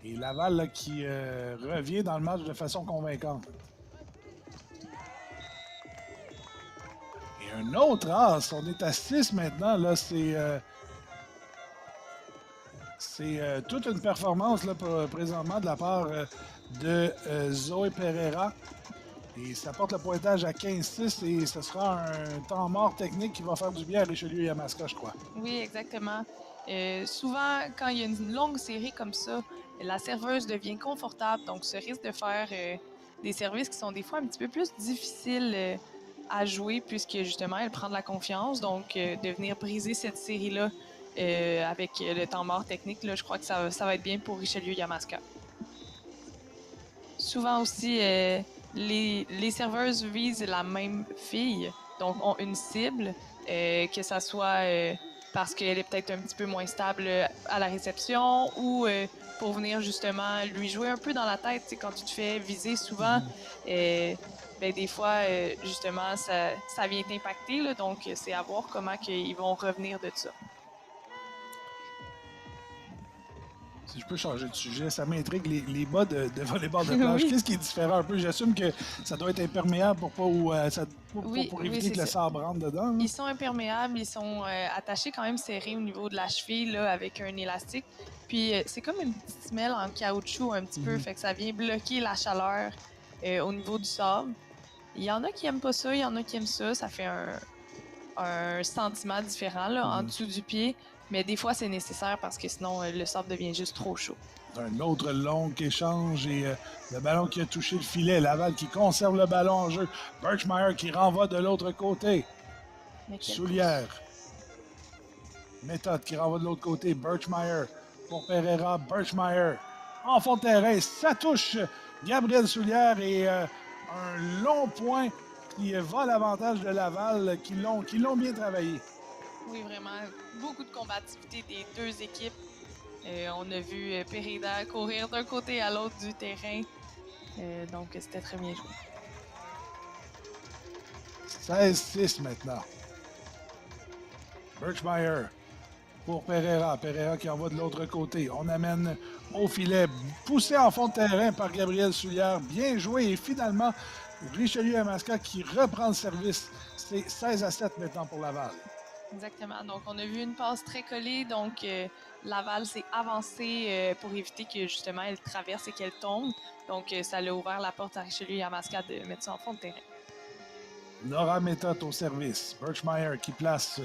Speaker 1: Et Laval là, qui revient dans le match de façon convaincante. Et un autre as, on est à 6 maintenant. Là, c'est toute une performance là, présentement de la part de Zoé Pereira. Et ça porte le pointage à 15-6 et ce sera un temps mort technique qui va faire du bien à Richelieu et Yamaska, je crois.
Speaker 2: Oui, exactement. Souvent, quand il y a une longue série comme ça, la serveuse devient confortable, donc ce risque de faire des services qui sont des fois un petit peu plus difficiles à jouer puisque justement elle prend de la confiance. Donc, de venir briser cette série-là avec le temps mort technique, là, je crois que ça va être bien pour Richelieu Yamaska. Souvent aussi, les serveuses visent la même fille, donc ont une cible, que ça soit parce qu'elle est peut-être un petit peu moins stable à la réception ou pour venir justement lui jouer un peu dans la tête. Quand tu te fais viser souvent, ben, des fois, justement, ça vient t'impacter. Là, donc, c'est à voir comment ils vont revenir de ça.
Speaker 1: Si je peux changer de sujet, ça m'intrigue les bas de volleyball de plage.
Speaker 2: Oui.
Speaker 1: Qu'est-ce qui est différent un peu? J'assume que ça doit être imperméable pour éviter que le sable rentre dedans. Là.
Speaker 2: Ils sont imperméables, ils sont attachés quand même serrés au niveau de la cheville là, avec un élastique. Puis c'est comme une petite semelle en caoutchouc un petit peu, fait que ça vient bloquer la chaleur au niveau du sable. Il y en a qui aiment pas ça, il y en a qui aiment ça. Ça fait un sentiment différent là, en dessous du pied. Mais des fois, c'est nécessaire parce que sinon, le sable devient juste trop chaud.
Speaker 1: Un autre long échange et le ballon qui a touché le filet. Laval qui conserve le ballon en jeu. Birchmeyer qui renvoie de l'autre côté. Soulière. Méthode qui renvoie de l'autre côté. Birchmeyer pour Pereira. Birchmeyer en fond de terrain. Ça touche Gabriel Soulière et un long point qui va à l'avantage de Laval qui l'ont bien travaillé.
Speaker 2: Oui, vraiment. Beaucoup de combativité des deux équipes. On a vu Pereira courir d'un côté à l'autre du terrain. Donc, c'était très bien joué.
Speaker 1: 16-6 maintenant. Birchmeyer pour Pereira. Pereira qui envoie de l'autre côté. On amène au filet. Poussé en fond de terrain par Gabriel Soulière. Bien joué. Et finalement, Richelieu-Yamaska qui reprend le service. C'est 16-7 maintenant pour Laval.
Speaker 2: Exactement. Donc, on a vu une passe très collée. Donc, Laval s'est avancé pour éviter que, justement, elle traverse et qu'elle tombe. Donc, ça l'a ouvert la porte à Richelieu-Yamaska de mettre ça en fond de terrain.
Speaker 1: Nora Méthode au service. Birchmeyer qui place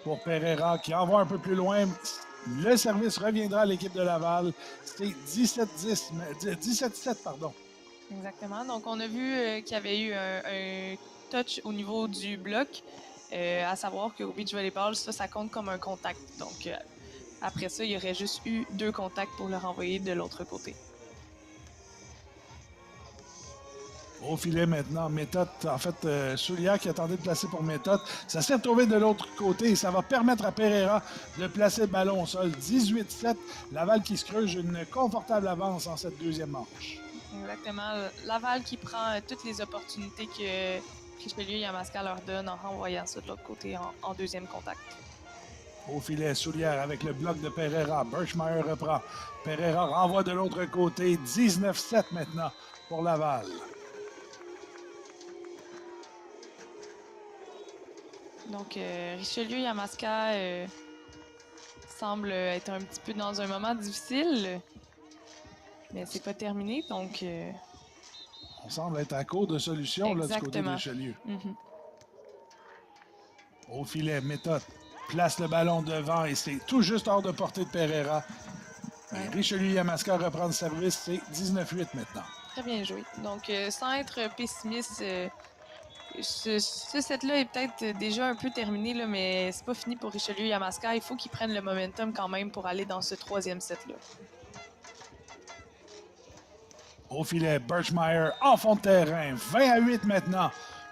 Speaker 1: pour Pereira, qui envoie un peu plus loin. Le service reviendra à l'équipe de Laval. C'est 17-7, pardon.
Speaker 2: Exactement. Donc, on a vu qu'il y avait eu un touch au niveau du bloc. À savoir qu'au beach volleyball, ça compte comme un contact. Donc, après ça, il y aurait juste eu 2 contacts pour le renvoyer de l'autre côté.
Speaker 1: Au filet maintenant, Méthode, en fait, Soulière qui attendait de placer pour Méthode. Ça s'est retrouvé de l'autre côté et ça va permettre à Pereira de placer le ballon au sol. 18-7, Laval qui se creuse une confortable avance en cette deuxième manche.
Speaker 2: Exactement. Laval qui prend toutes les opportunités Richelieu Yamaska leur donne en renvoyant ça de l'autre côté en deuxième contact.
Speaker 1: Au filet, Soulière avec le bloc de Pereira. Birchmeier reprend. Pereira renvoie de l'autre côté. 19-7 maintenant pour Laval.
Speaker 2: Donc, Richelieu Yamaska semble être un petit peu dans un moment difficile, mais c'est pas terminé, donc...
Speaker 1: On semble être à court de solutions là, du côté de Richelieu. Au filet, Méthode place le ballon devant et c'est tout juste hors de portée de Pereira. Et Richelieu Yamaska reprend le service, c'est 19-8 maintenant.
Speaker 2: Très bien joué. Donc, sans être pessimiste, ce set-là est peut-être déjà un peu terminé, là, mais c'est pas fini pour Richelieu Yamaska. Il faut qu'ils prennent le momentum quand même pour aller dans ce troisième set-là.
Speaker 1: Au filet, Birchmeier en fond de terrain. 20-8 maintenant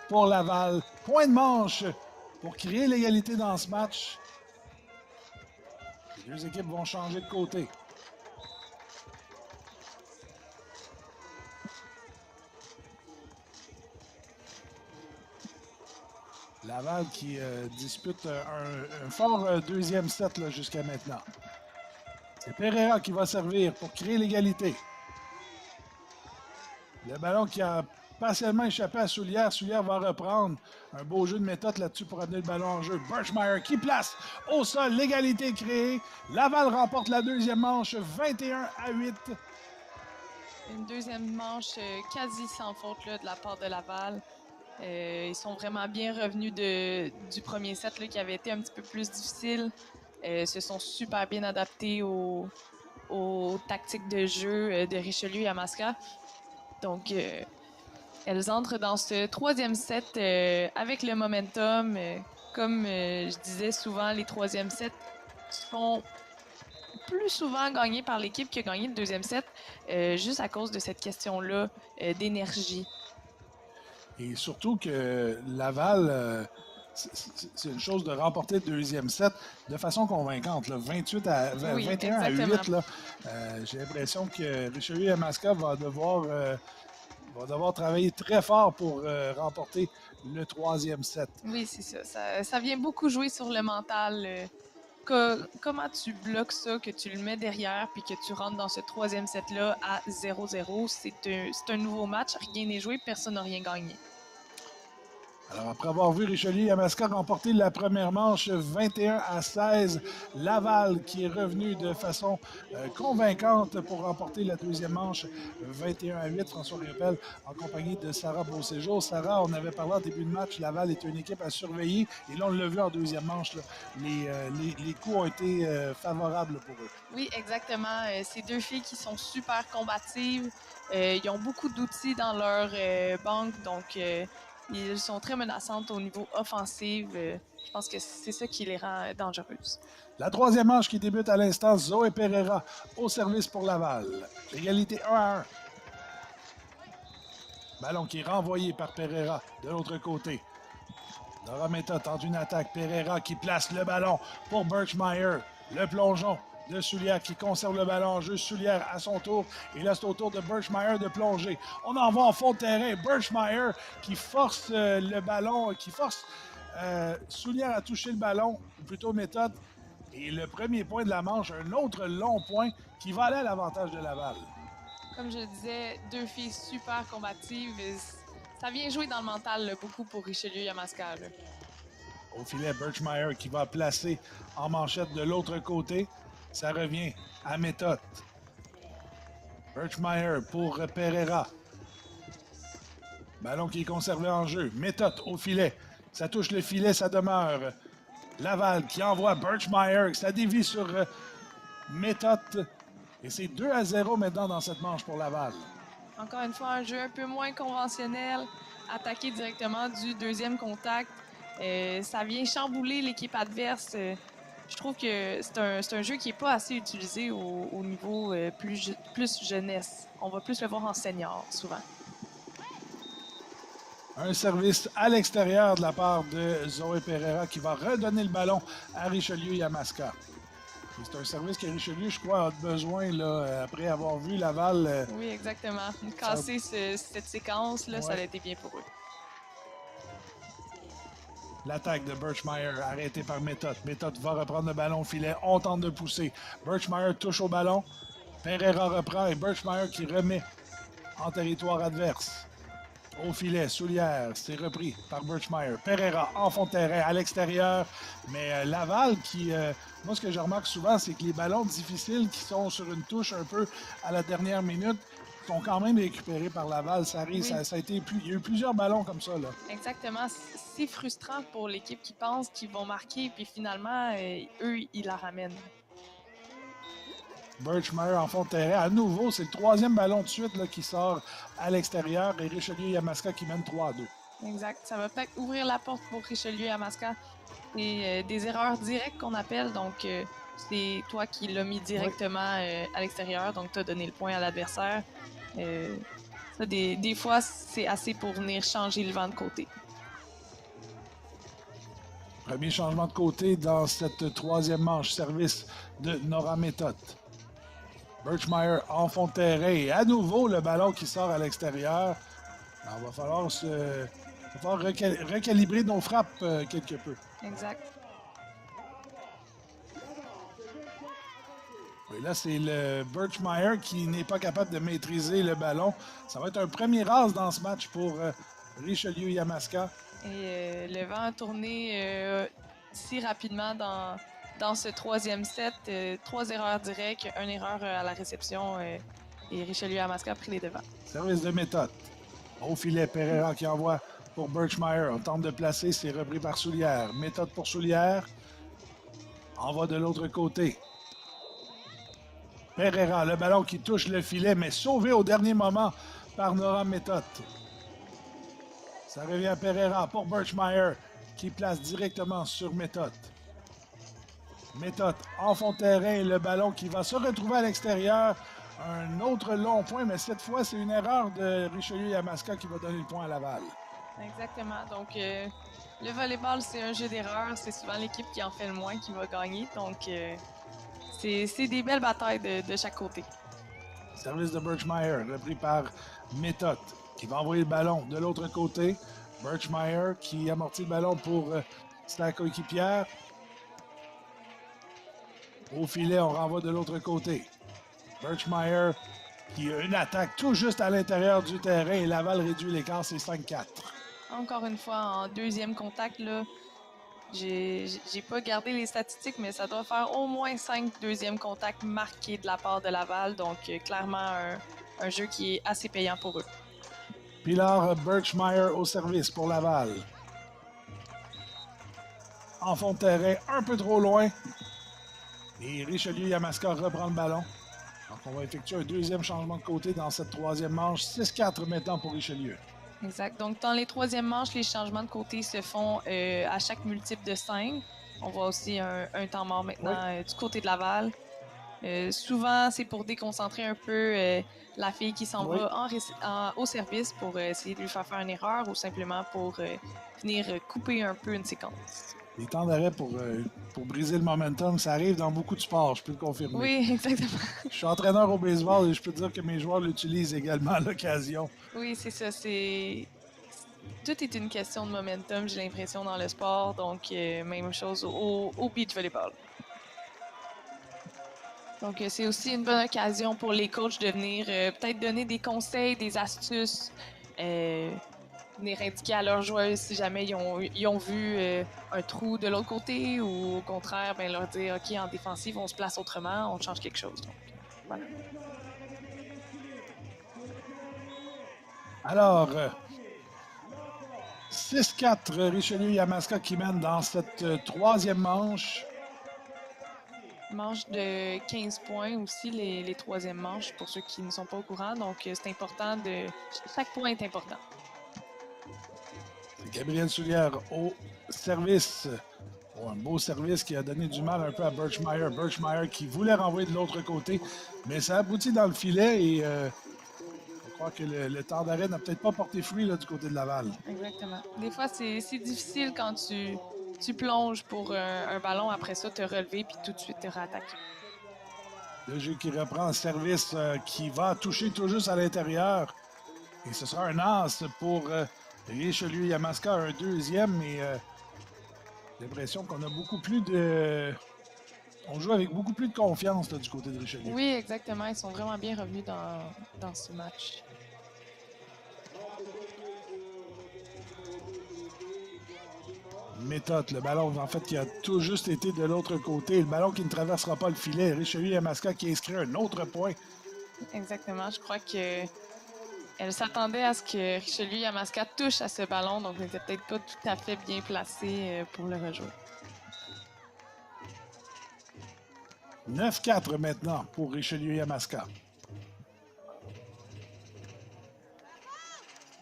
Speaker 1: pour Laval. Point de manche pour créer l'égalité dans ce match. Les deux équipes vont changer de côté. Laval qui dispute un fort deuxième set jusqu'à maintenant. C'est Pereira qui va servir pour créer l'égalité. Le ballon qui a partiellement échappé à Soulière. Soulière va reprendre. Un beau jeu de méthode là-dessus pour amener le ballon en jeu. Birchmeier qui place au sol. L'égalité créée. Laval remporte la deuxième manche 21-8.
Speaker 2: Une deuxième manche quasi sans faute là, de la part de Laval. Ils sont vraiment bien revenus du premier set là, qui avait été un petit peu plus difficile. Se sont super bien adaptés aux tactiques de jeu de Richelieu et Yamaska. Donc, elles entrent dans ce troisième set avec le momentum. Comme je disais souvent, les troisièmes sets sont plus souvent gagnés par l'équipe qui a gagné le deuxième set, juste à cause de cette question-là d'énergie.
Speaker 1: Et surtout que Laval, c'est une chose de remporter le deuxième set de façon convaincante. Là. 21 à 8. J'ai l'impression que Richelieu Yamaska va devoir travailler très fort pour remporter le troisième set.
Speaker 2: Oui, c'est ça. Ça vient beaucoup jouer sur le mental. Comment tu bloques ça, que tu le mets derrière, puis que tu rentres dans ce troisième set-là à 0-0. C'est un nouveau match, rien n'est joué, personne n'a rien gagné.
Speaker 1: Alors, après avoir vu Richelieu Yamaska remporter la première manche 21-16, Laval qui est revenu de façon convaincante pour remporter la deuxième manche 21-8. François Riopel en compagnie de Sarah Beauséjour. Sarah, on avait parlé en début de match, Laval est une équipe à surveiller et là, on l'a vu en deuxième manche. Là, les coups ont été favorables pour eux.
Speaker 2: Oui, exactement. Ces deux filles qui sont super combatives. Ils ont beaucoup d'outils dans leur banque, donc... Ils sont très menaçantes au niveau offensif. Je pense que c'est ça qui les rend dangereuses.
Speaker 1: La troisième manche qui débute à l'instant, Zoé Pereira au service pour Laval. Égalité 1-1. Ballon qui est renvoyé par Pereira de l'autre côté. Laura Meta tente une attaque. Pereira qui place le ballon pour Birchmeier. Le plongeon de Soulière qui conserve le ballon en jeu. Soulière à son tour. Et là, c'est au tour de Birchmeier de plonger. On en va en fond de terrain. Birchmeier qui force le ballon, qui force Soulière à toucher le ballon, ou plutôt méthode. Et le premier point de la manche, un autre long point qui va aller à l'avantage de Laval.
Speaker 2: Comme je le disais, deux filles super combatives. Ça vient jouer dans le mental là, beaucoup pour Richelieu Yamaska. Là.
Speaker 1: Au filet, Birchmeier qui va placer en manchette de l'autre côté. Ça revient à méthode. Birchmeier pour Pereira. Ballon qui est conservé en jeu. Méthode au filet. Ça touche le filet, ça demeure. Laval qui envoie Birchmeier. Ça dévie sur méthode. Et c'est 2-0 maintenant dans cette manche pour Laval.
Speaker 2: Encore une fois, un jeu un peu moins conventionnel. Attaqué directement du deuxième contact. Ça vient chambouler l'équipe adverse. Je trouve que c'est un jeu qui n'est pas assez utilisé au niveau plus jeunesse. On va plus le voir en senior, souvent.
Speaker 1: Un service à l'extérieur de la part de Zoé Pereira qui va redonner le ballon à Richelieu Yamaska. C'est un service que Richelieu, je crois, a besoin là, après avoir vu Laval.
Speaker 2: Oui, exactement. Casser cette séquence, là, ça a été bien pour eux.
Speaker 1: L'attaque de Birchmeier arrêtée par Méthode. Méthode va reprendre le ballon au filet. On tente de pousser. Birchmeier touche au ballon. Pereira reprend et Birchmeier qui remet en territoire adverse. Au filet, Soulière, c'est repris par Birchmeier. Pereira en fond de terrain à l'extérieur. Mais Laval qui... moi, ce que je remarque souvent, c'est que les ballons difficiles qui sont sur une touche un peu à la dernière minute sont quand même récupérés par Laval. Ça arrive,
Speaker 2: Oui.
Speaker 1: ça a été il y a eu plusieurs ballons comme ça, là.
Speaker 2: Exactement. C'est frustrant pour l'équipe qui pense qu'ils vont marquer, puis finalement, eux, ils la ramènent.
Speaker 1: Birchmeier en fond de terrain. À nouveau, c'est le troisième ballon de suite là, qui sort à l'extérieur et Richelieu Yamaska qui mène 3-2.
Speaker 2: Exact. Ça va peut-être ouvrir la porte pour Richelieu et Yamaska. C'est des erreurs directes qu'on appelle. Donc, c'est toi qui l'as mis directement à l'extérieur. Donc, tu as donné le point à l'adversaire. Ça, des fois, c'est assez pour venir changer le vent de côté.
Speaker 1: Premier changement de côté dans cette troisième manche. Service de Nora Méthode. Birchmeier en fond de terrain. Et à nouveau, le ballon qui sort à l'extérieur. Alors, il va falloir recalibrer nos frappes quelque peu.
Speaker 2: Exact.
Speaker 1: Oui, là, c'est le Birchmeier qui n'est pas capable de maîtriser le ballon. Ça va être un premier as dans ce match pour Richelieu Yamaska.
Speaker 2: Et le vent a tourné si rapidement dans ce troisième set. 3 erreurs directes, 1 erreur à la réception. Et Richelieu Yamaska a pris les devants.
Speaker 1: Service de Méthode. Au filet, Pereira qui envoie pour Birchmeier. On tente de placer, c'est repris par Soulière. Méthode pour Soulière. Envoie de l'autre côté. Pereira, le ballon qui touche le filet, mais sauvé au dernier moment par Nora Méthode. Ça revient à Pereira pour Birchmeier qui place directement sur Méthode. Méthode en fond de terrain, le ballon qui va se retrouver à l'extérieur. Un autre long point, mais cette fois, c'est une erreur de Richelieu Yamaska qui va donner le point à Laval.
Speaker 2: Exactement. Donc, le volleyball, c'est un jeu d'erreurs. C'est souvent l'équipe qui en fait le moins qui va gagner. Donc, c'est des belles batailles de chaque côté.
Speaker 1: Service de Birchmeier, repris par Méthode, qui va envoyer le ballon de l'autre côté. Birchmeier qui amortit le ballon pour sa coéquipière. Au filet, on renvoie de l'autre côté. Birchmeier qui a une attaque tout juste à l'intérieur du terrain et Laval réduit l'écart, c'est 5-4.
Speaker 2: Encore une fois, en deuxième contact, là, j'ai pas gardé les statistiques, mais ça doit faire au moins 5 deuxièmes contacts marqués de la part de Laval. Donc, clairement, un jeu qui est assez payant pour eux.
Speaker 1: Pilar Birchmeier au service pour Laval. En fond de terrain, un peu trop loin. Et Richelieu Yamaska reprend le ballon. Donc, on va effectuer un deuxième changement de côté dans cette troisième manche. 6-4 maintenant pour Richelieu.
Speaker 2: Exact. Donc, dans les troisièmes manches, les changements de côté se font à chaque multiple de 5. On voit aussi un temps mort maintenant du côté de Laval. Souvent, c'est pour déconcentrer un peu la fille qui s'en va au service pour essayer de lui faire une erreur ou simplement pour venir couper un peu une séquence.
Speaker 1: Les temps d'arrêt pour briser le momentum, ça arrive dans beaucoup de sports, je peux le confirmer.
Speaker 2: Oui, exactement.
Speaker 1: Je suis entraîneur au baseball et je peux te dire que mes joueurs l'utilisent également à l'occasion.
Speaker 2: Oui, c'est ça. Tout est une question de momentum, j'ai l'impression, dans le sport. Donc, même chose au beach volleyball. Donc, c'est aussi une bonne occasion pour les coachs de venir peut-être donner des conseils, des astuces, venir indiquer à leurs joueurs si jamais ils ont vu un trou de l'autre côté ou au contraire, ben, leur dire « OK, en défensive, on se place autrement, on change quelque chose. » Donc, voilà.
Speaker 1: Alors, 6-4 Richelieu Yamaska qui mène dans cette troisième manche.
Speaker 2: Manche de 15 points aussi, les troisièmes manches, pour ceux qui ne sont pas au courant. Donc, c'est important chaque point est important.
Speaker 1: C'est Gabriel Soulière au service. Oh, un beau service qui a donné du mal un peu à Birchmeier. Birchmeier qui voulait renvoyer de l'autre côté, mais ça aboutit dans le filet et je crois que le temps d'arrêt n'a peut-être pas porté fruit là, du côté de Laval.
Speaker 2: Exactement. Des fois, c'est difficile quand tu plonges pour un ballon, après ça, te relever puis tout de suite te réattaquer.
Speaker 1: Le jeu qui reprend, service qui va toucher tout juste à l'intérieur. Et ce sera un as pour Richelieu Yamaska, un deuxième. Mais J'ai l'impression qu'on a beaucoup plus de... On joue avec beaucoup plus de confiance là, du côté de Richelieu.
Speaker 2: Oui, exactement. Ils sont vraiment bien revenus dans ce match.
Speaker 1: Méthode, le ballon en fait qui a tout juste été de l'autre côté. Le ballon qui ne traversera pas le filet. Richelieu Yamaska qui inscrit un autre point.
Speaker 2: Exactement. Je crois que elle s'attendait à ce que Richelieu Yamaska touche à ce ballon, donc n'était peut-être pas tout à fait bien placé pour le rejouer.
Speaker 1: 9-4 maintenant pour Richelieu Yamaska.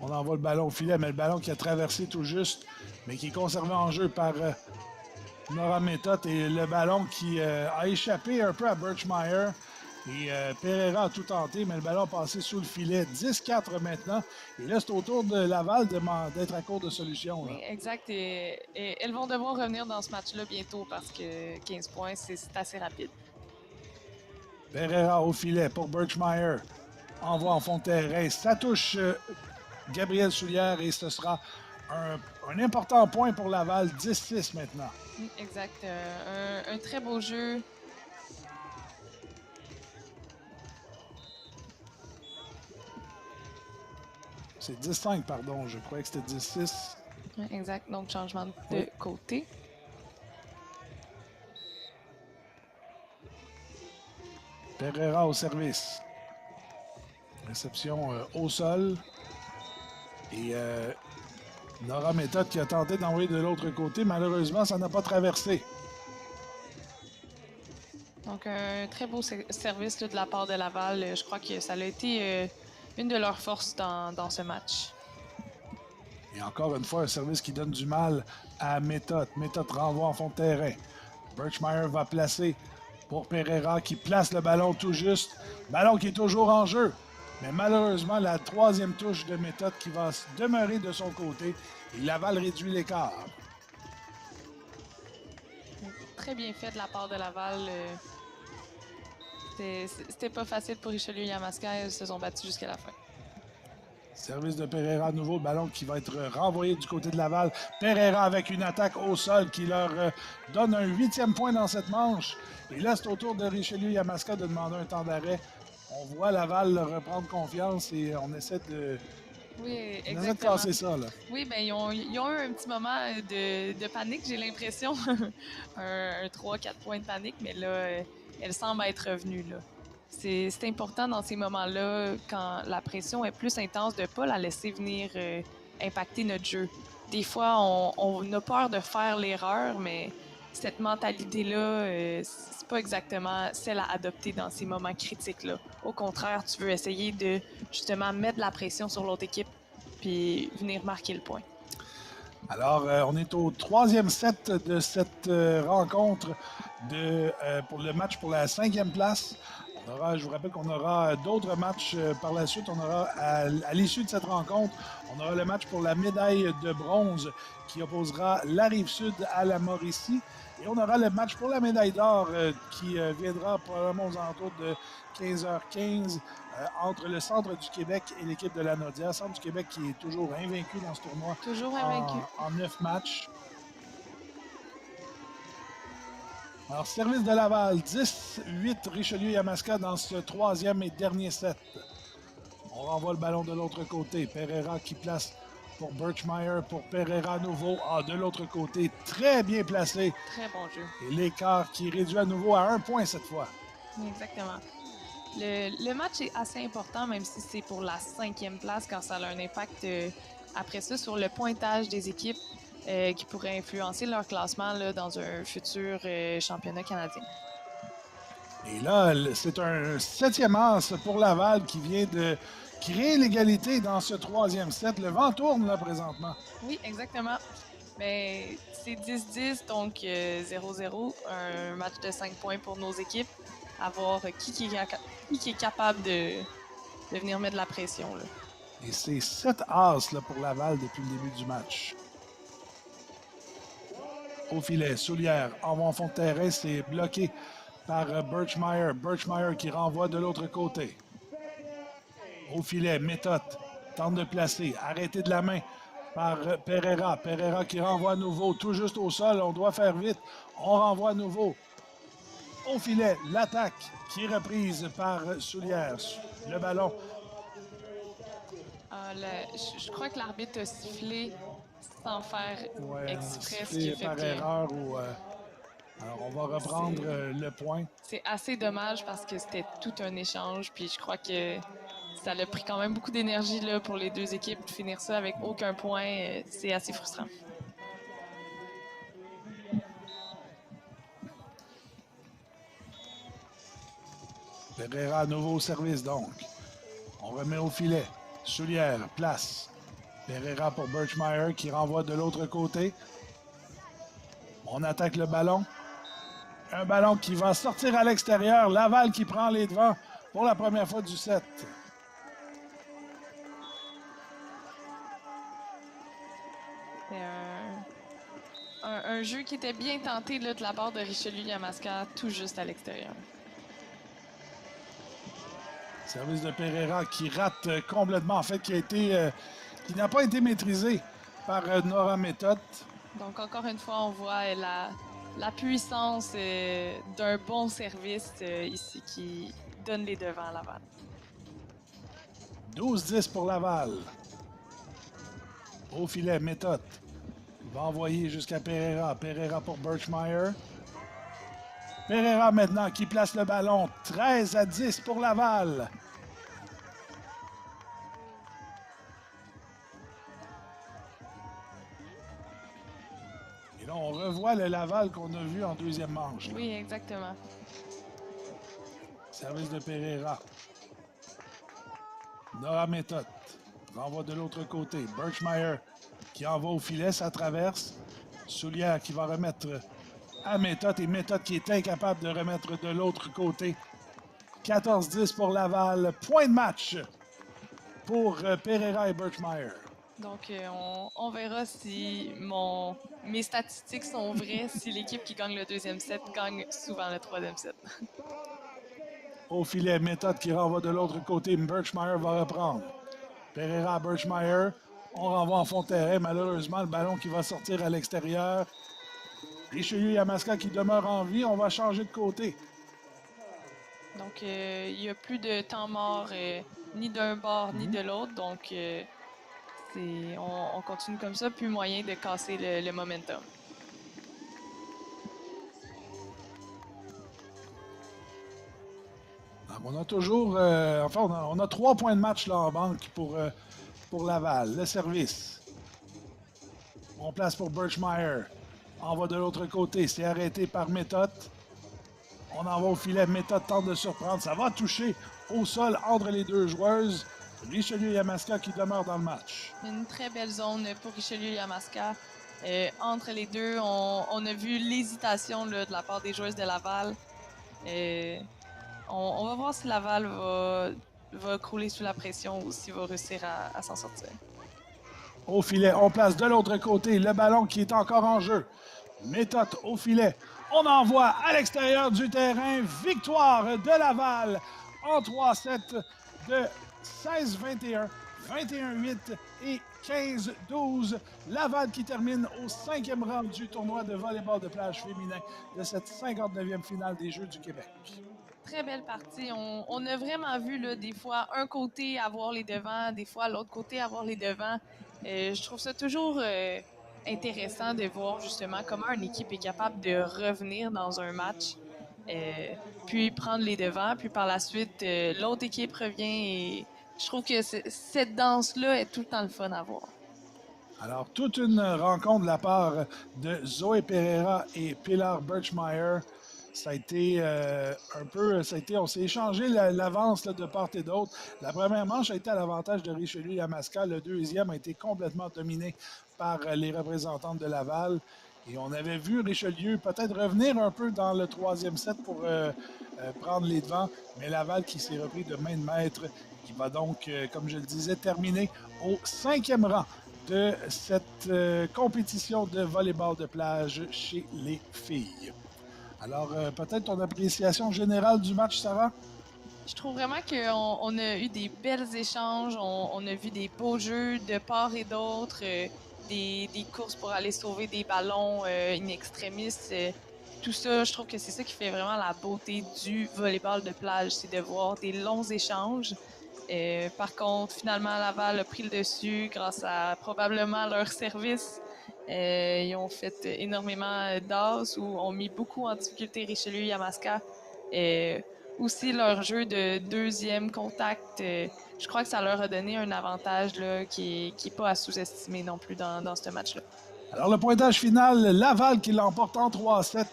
Speaker 1: On envoie le ballon au filet, mais le ballon qui a traversé tout juste, mais qui est conservé en jeu par Nora Méthode et le ballon qui a échappé un peu à Birchmeier. Et Pereira a tout tenté, mais le ballon a passé sous le filet. 10-4 maintenant. Et là, c'est au tour de Laval d'être à court de solutions.
Speaker 2: Oui, exact. Et elles vont devoir revenir dans ce match-là bientôt parce que 15 points, c'est assez rapide.
Speaker 1: Pereira au filet pour Birchmeier. Envoie en fond de terrain. Ça touche Gabriel Soulière et ce sera un important point pour Laval. 10-6 maintenant.
Speaker 2: Exact. Un très beau jeu.
Speaker 1: C'est 10-5, pardon. Je croyais que c'était 10-6.
Speaker 2: Exact. Donc, changement de côté.
Speaker 1: Pereira au service. Réception au sol. Et Nora Méthode qui a tenté d'envoyer de l'autre côté. Malheureusement, ça n'a pas traversé.
Speaker 2: Donc, un très beau service là, de la part de Laval. Je crois que ça a été une de leurs forces dans ce match.
Speaker 1: Et encore une fois, un service qui donne du mal à Méthode. Méthode renvoie en fond de terrain. Birchmeier va placer pour Pereira qui place le ballon tout juste. Ballon qui est toujours en jeu. Mais malheureusement, la troisième touche de Méthode qui va demeurer de son côté. Et Laval réduit l'écart.
Speaker 2: Très bien fait de la part de Laval. C'était pas facile pour Richelieu et Yamaska. Ils se sont battus jusqu'à la fin.
Speaker 1: Service de Pereira à nouveau, le ballon qui va être renvoyé du côté de Laval. Pereira avec une attaque au sol qui leur donne un 8e point dans cette manche. Et là, c'est au tour de Richelieu Yamaska de demander un temps d'arrêt. On voit Laval reprendre confiance et on essaie de...
Speaker 2: Oui, exactement.
Speaker 1: On essaie de casser ça, là.
Speaker 2: Oui, bien, ils ont eu un petit moment de panique, j'ai l'impression. un 3-4 points de panique, mais là, elle semble être revenue, là. C'est important dans ces moments-là, quand la pression est plus intense, de ne pas la laisser venir impacter notre jeu. Des fois, on a peur de faire l'erreur, mais cette mentalité-là, c'est pas exactement celle à adopter dans ces moments critiques-là. Au contraire, tu veux essayer de justement mettre de la pression sur l'autre équipe puis venir marquer le point.
Speaker 1: Alors, on est au 3e set de cette rencontre pour le match pour la 5e place. Je vous rappelle qu'on aura d'autres matchs par la suite. On aura, à l'issue de cette rencontre, on aura le match pour la médaille de bronze qui opposera la Rive-Sud à la Mauricie. Et on aura le match pour la médaille d'or qui viendra probablement aux alentours de 15h15 entre le Centre du Québec et l'équipe de la Naudière. Centre du Québec qui est toujours invaincu dans ce tournoi.
Speaker 2: Toujours invaincu.
Speaker 1: En 9 matchs. Alors, service de Laval, 10-8 Richelieu-Yamaska dans ce 3e et dernier set. On renvoie le ballon de l'autre côté. Pereira qui place pour Birchmeier, pour Pereira à nouveau. De l'autre côté, très bien placé.
Speaker 2: Très bon jeu.
Speaker 1: Et l'écart qui est réduit à nouveau à 1 point cette fois.
Speaker 2: Exactement. Le match est assez important, même si c'est pour la 5e place, car ça a un impact après ça sur le pointage des équipes. Qui pourrait influencer leur classement là, dans un futur championnat canadien.
Speaker 1: Et là, c'est un 7e as pour Laval qui vient de créer l'égalité dans ce 3e set. Le vent tourne là présentement.
Speaker 2: Oui, exactement. Mais c'est 10-10, donc 0-0. Un match de 5 points pour nos équipes. À voir qui est capable de venir mettre de la pression. Là.
Speaker 1: Et c'est 7 as là, pour Laval depuis le début du match. Au filet, Soulière envoie en fond de terrain, c'est bloqué par Birchmeier. Birchmeier qui renvoie de l'autre côté. Au filet, Méthode tente de placer, arrêté de la main par Pereira. Pereira qui renvoie à nouveau, tout juste au sol. On doit faire vite. On renvoie à nouveau. Au filet, l'attaque qui est reprise par Soulière. Le ballon.
Speaker 2: Je crois que l'arbitre a sifflé sans faire exprès, ce qui
Speaker 1: Sifflé
Speaker 2: fait
Speaker 1: par
Speaker 2: que
Speaker 1: erreur ou... alors, on va reprendre le point.
Speaker 2: c'est assez dommage parce que c'était tout un échange. Puis je crois que ça a pris quand même beaucoup d'énergie là, pour les deux équipes de finir ça avec aucun point. C'est assez frustrant.
Speaker 1: Pereira à nouveau au service donc. On remet au filet. Soulière, place. Pereira pour Birchmeier qui renvoie de l'autre côté. On attaque le ballon. Un ballon qui va sortir à l'extérieur. Laval qui prend les devants pour la première fois du set.
Speaker 2: C'est un jeu qui était bien tenté là, de la part de Richelieu-Yamaska, tout juste à l'extérieur.
Speaker 1: Service de Pereira qui rate complètement, en fait, qui n'a pas été maîtrisé par Nora Méthode.
Speaker 2: Donc, encore une fois, on voit la puissance d'un bon service ici qui donne les devants à Laval.
Speaker 1: 12-10 pour Laval. Au filet, Méthode. Il va envoyer jusqu'à Pereira. Pereira pour Birchmeier. Pereira maintenant qui place le ballon. 13-10 pour Laval. Et là, on revoit le Laval qu'on a vu en deuxième manche. Là.
Speaker 2: Oui, exactement.
Speaker 1: Service de Pereira. Nora Méthode. Renvoie de l'autre côté. Birchmeier qui envoie au filet, ça traverse. Soulière qui va remettre à Méthode et Méthode qui est incapable de remettre de l'autre côté. 14-10 pour Laval. Point de match pour Pereira et Birchmeier.
Speaker 2: Donc, on verra si mes statistiques sont vraies, si l'équipe qui gagne le deuxième set gagne souvent le troisième set.
Speaker 1: Au filet, Méthode qui renvoie de l'autre côté. Birchmeier va reprendre. Pereira à Birchmeier. On renvoie en fond de terrain. Malheureusement, le ballon qui va sortir à l'extérieur. Richelieu-Yamaska qui demeure en vie. On va changer de côté.
Speaker 2: Donc, il n'y a plus de temps mort ni d'un bord ni de l'autre. Donc, on continue comme ça. Plus moyen de casser le momentum.
Speaker 1: Donc, on a toujours... on a 3 points de match là en banque pour Laval. Le service. On place pour Birchmeier. Envoie de l'autre côté. C'est arrêté par Méthode. On envoie au filet. Méthode tente de surprendre. Ça va toucher au sol entre les deux joueuses. Richelieu-Yamaska qui demeure dans le match.
Speaker 2: Une très belle zone pour Richelieu-Yamaska. Entre les deux, on a vu l'hésitation de la part des joueuses de Laval. On va voir si Laval va crouler sous la pression ou s'il va réussir à s'en sortir.
Speaker 1: Au filet, on place de l'autre côté le ballon qui est encore en jeu. Méthode au filet. On envoie à l'extérieur du terrain. Victoire de Laval en 3-7 de 16-21, 21-8 et 15-12. Laval qui termine au 5e rang du tournoi de volleyball de plage féminin de cette 59e finale des Jeux du Québec.
Speaker 2: Très belle partie. On a vraiment vu là, des fois un côté avoir les devants, des fois l'autre côté avoir les devants. Je trouve ça toujours intéressant de voir justement comment une équipe est capable de revenir dans un match, puis prendre les devants, puis par la suite, l'autre équipe revient et je trouve que cette danse-là est tout le temps le fun à voir.
Speaker 1: Alors, toute une rencontre de la part de Zoé Pereira et Pilar Birchmeier. Ça a été on s'est échangé l'avance de part et d'autre. La première manche a été à l'avantage de Richelieu-Yamaska. Le deuxième a été complètement dominé par les représentantes de Laval. Et on avait vu Richelieu peut-être revenir un peu dans le troisième set pour prendre les devants. Mais Laval qui s'est repris de main de maître, qui va donc, comme je le disais, terminer au 5e rang de cette compétition de volleyball de plage chez les filles. Alors, peut-être ton appréciation générale du match, Sarah?
Speaker 2: Je trouve vraiment qu'on a eu des belles échanges, on a vu des beaux jeux de part et d'autre. des courses pour aller sauver des ballons in extremis. Tout ça, je trouve que c'est ça qui fait vraiment la beauté du volleyball de plage, c'est de voir des longs échanges. Par contre, finalement, Laval a pris le dessus grâce à probablement leur service. Ils ont fait énormément d'as ou ont mis beaucoup en difficulté Richelieu et Yamaska. Aussi, leur jeu de deuxième contact, je crois que ça leur a donné un avantage là, qui est pas à sous-estimer non plus dans ce match-là.
Speaker 1: Alors, le pointage final, Laval qui l'emporte en 3-7.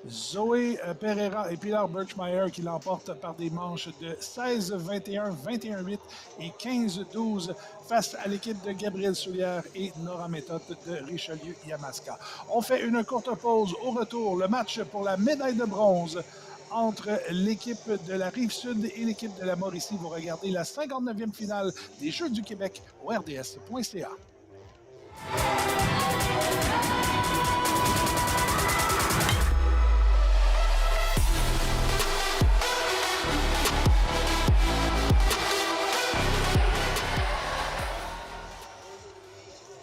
Speaker 1: Zoé Pereira et Pilar Birchmeier qui l'emportent par des manches de 16-21, 21-8 et 15-12 face à l'équipe de Gabrielle Soulière et Nora Méthode de Richelieu-Yamaska. On fait une courte pause. Au retour, le match pour la médaille de bronze entre l'équipe de la Rive-Sud et l'équipe de la Mauricie. Vous regardez la 59e finale des Jeux du Québec au rds.ca.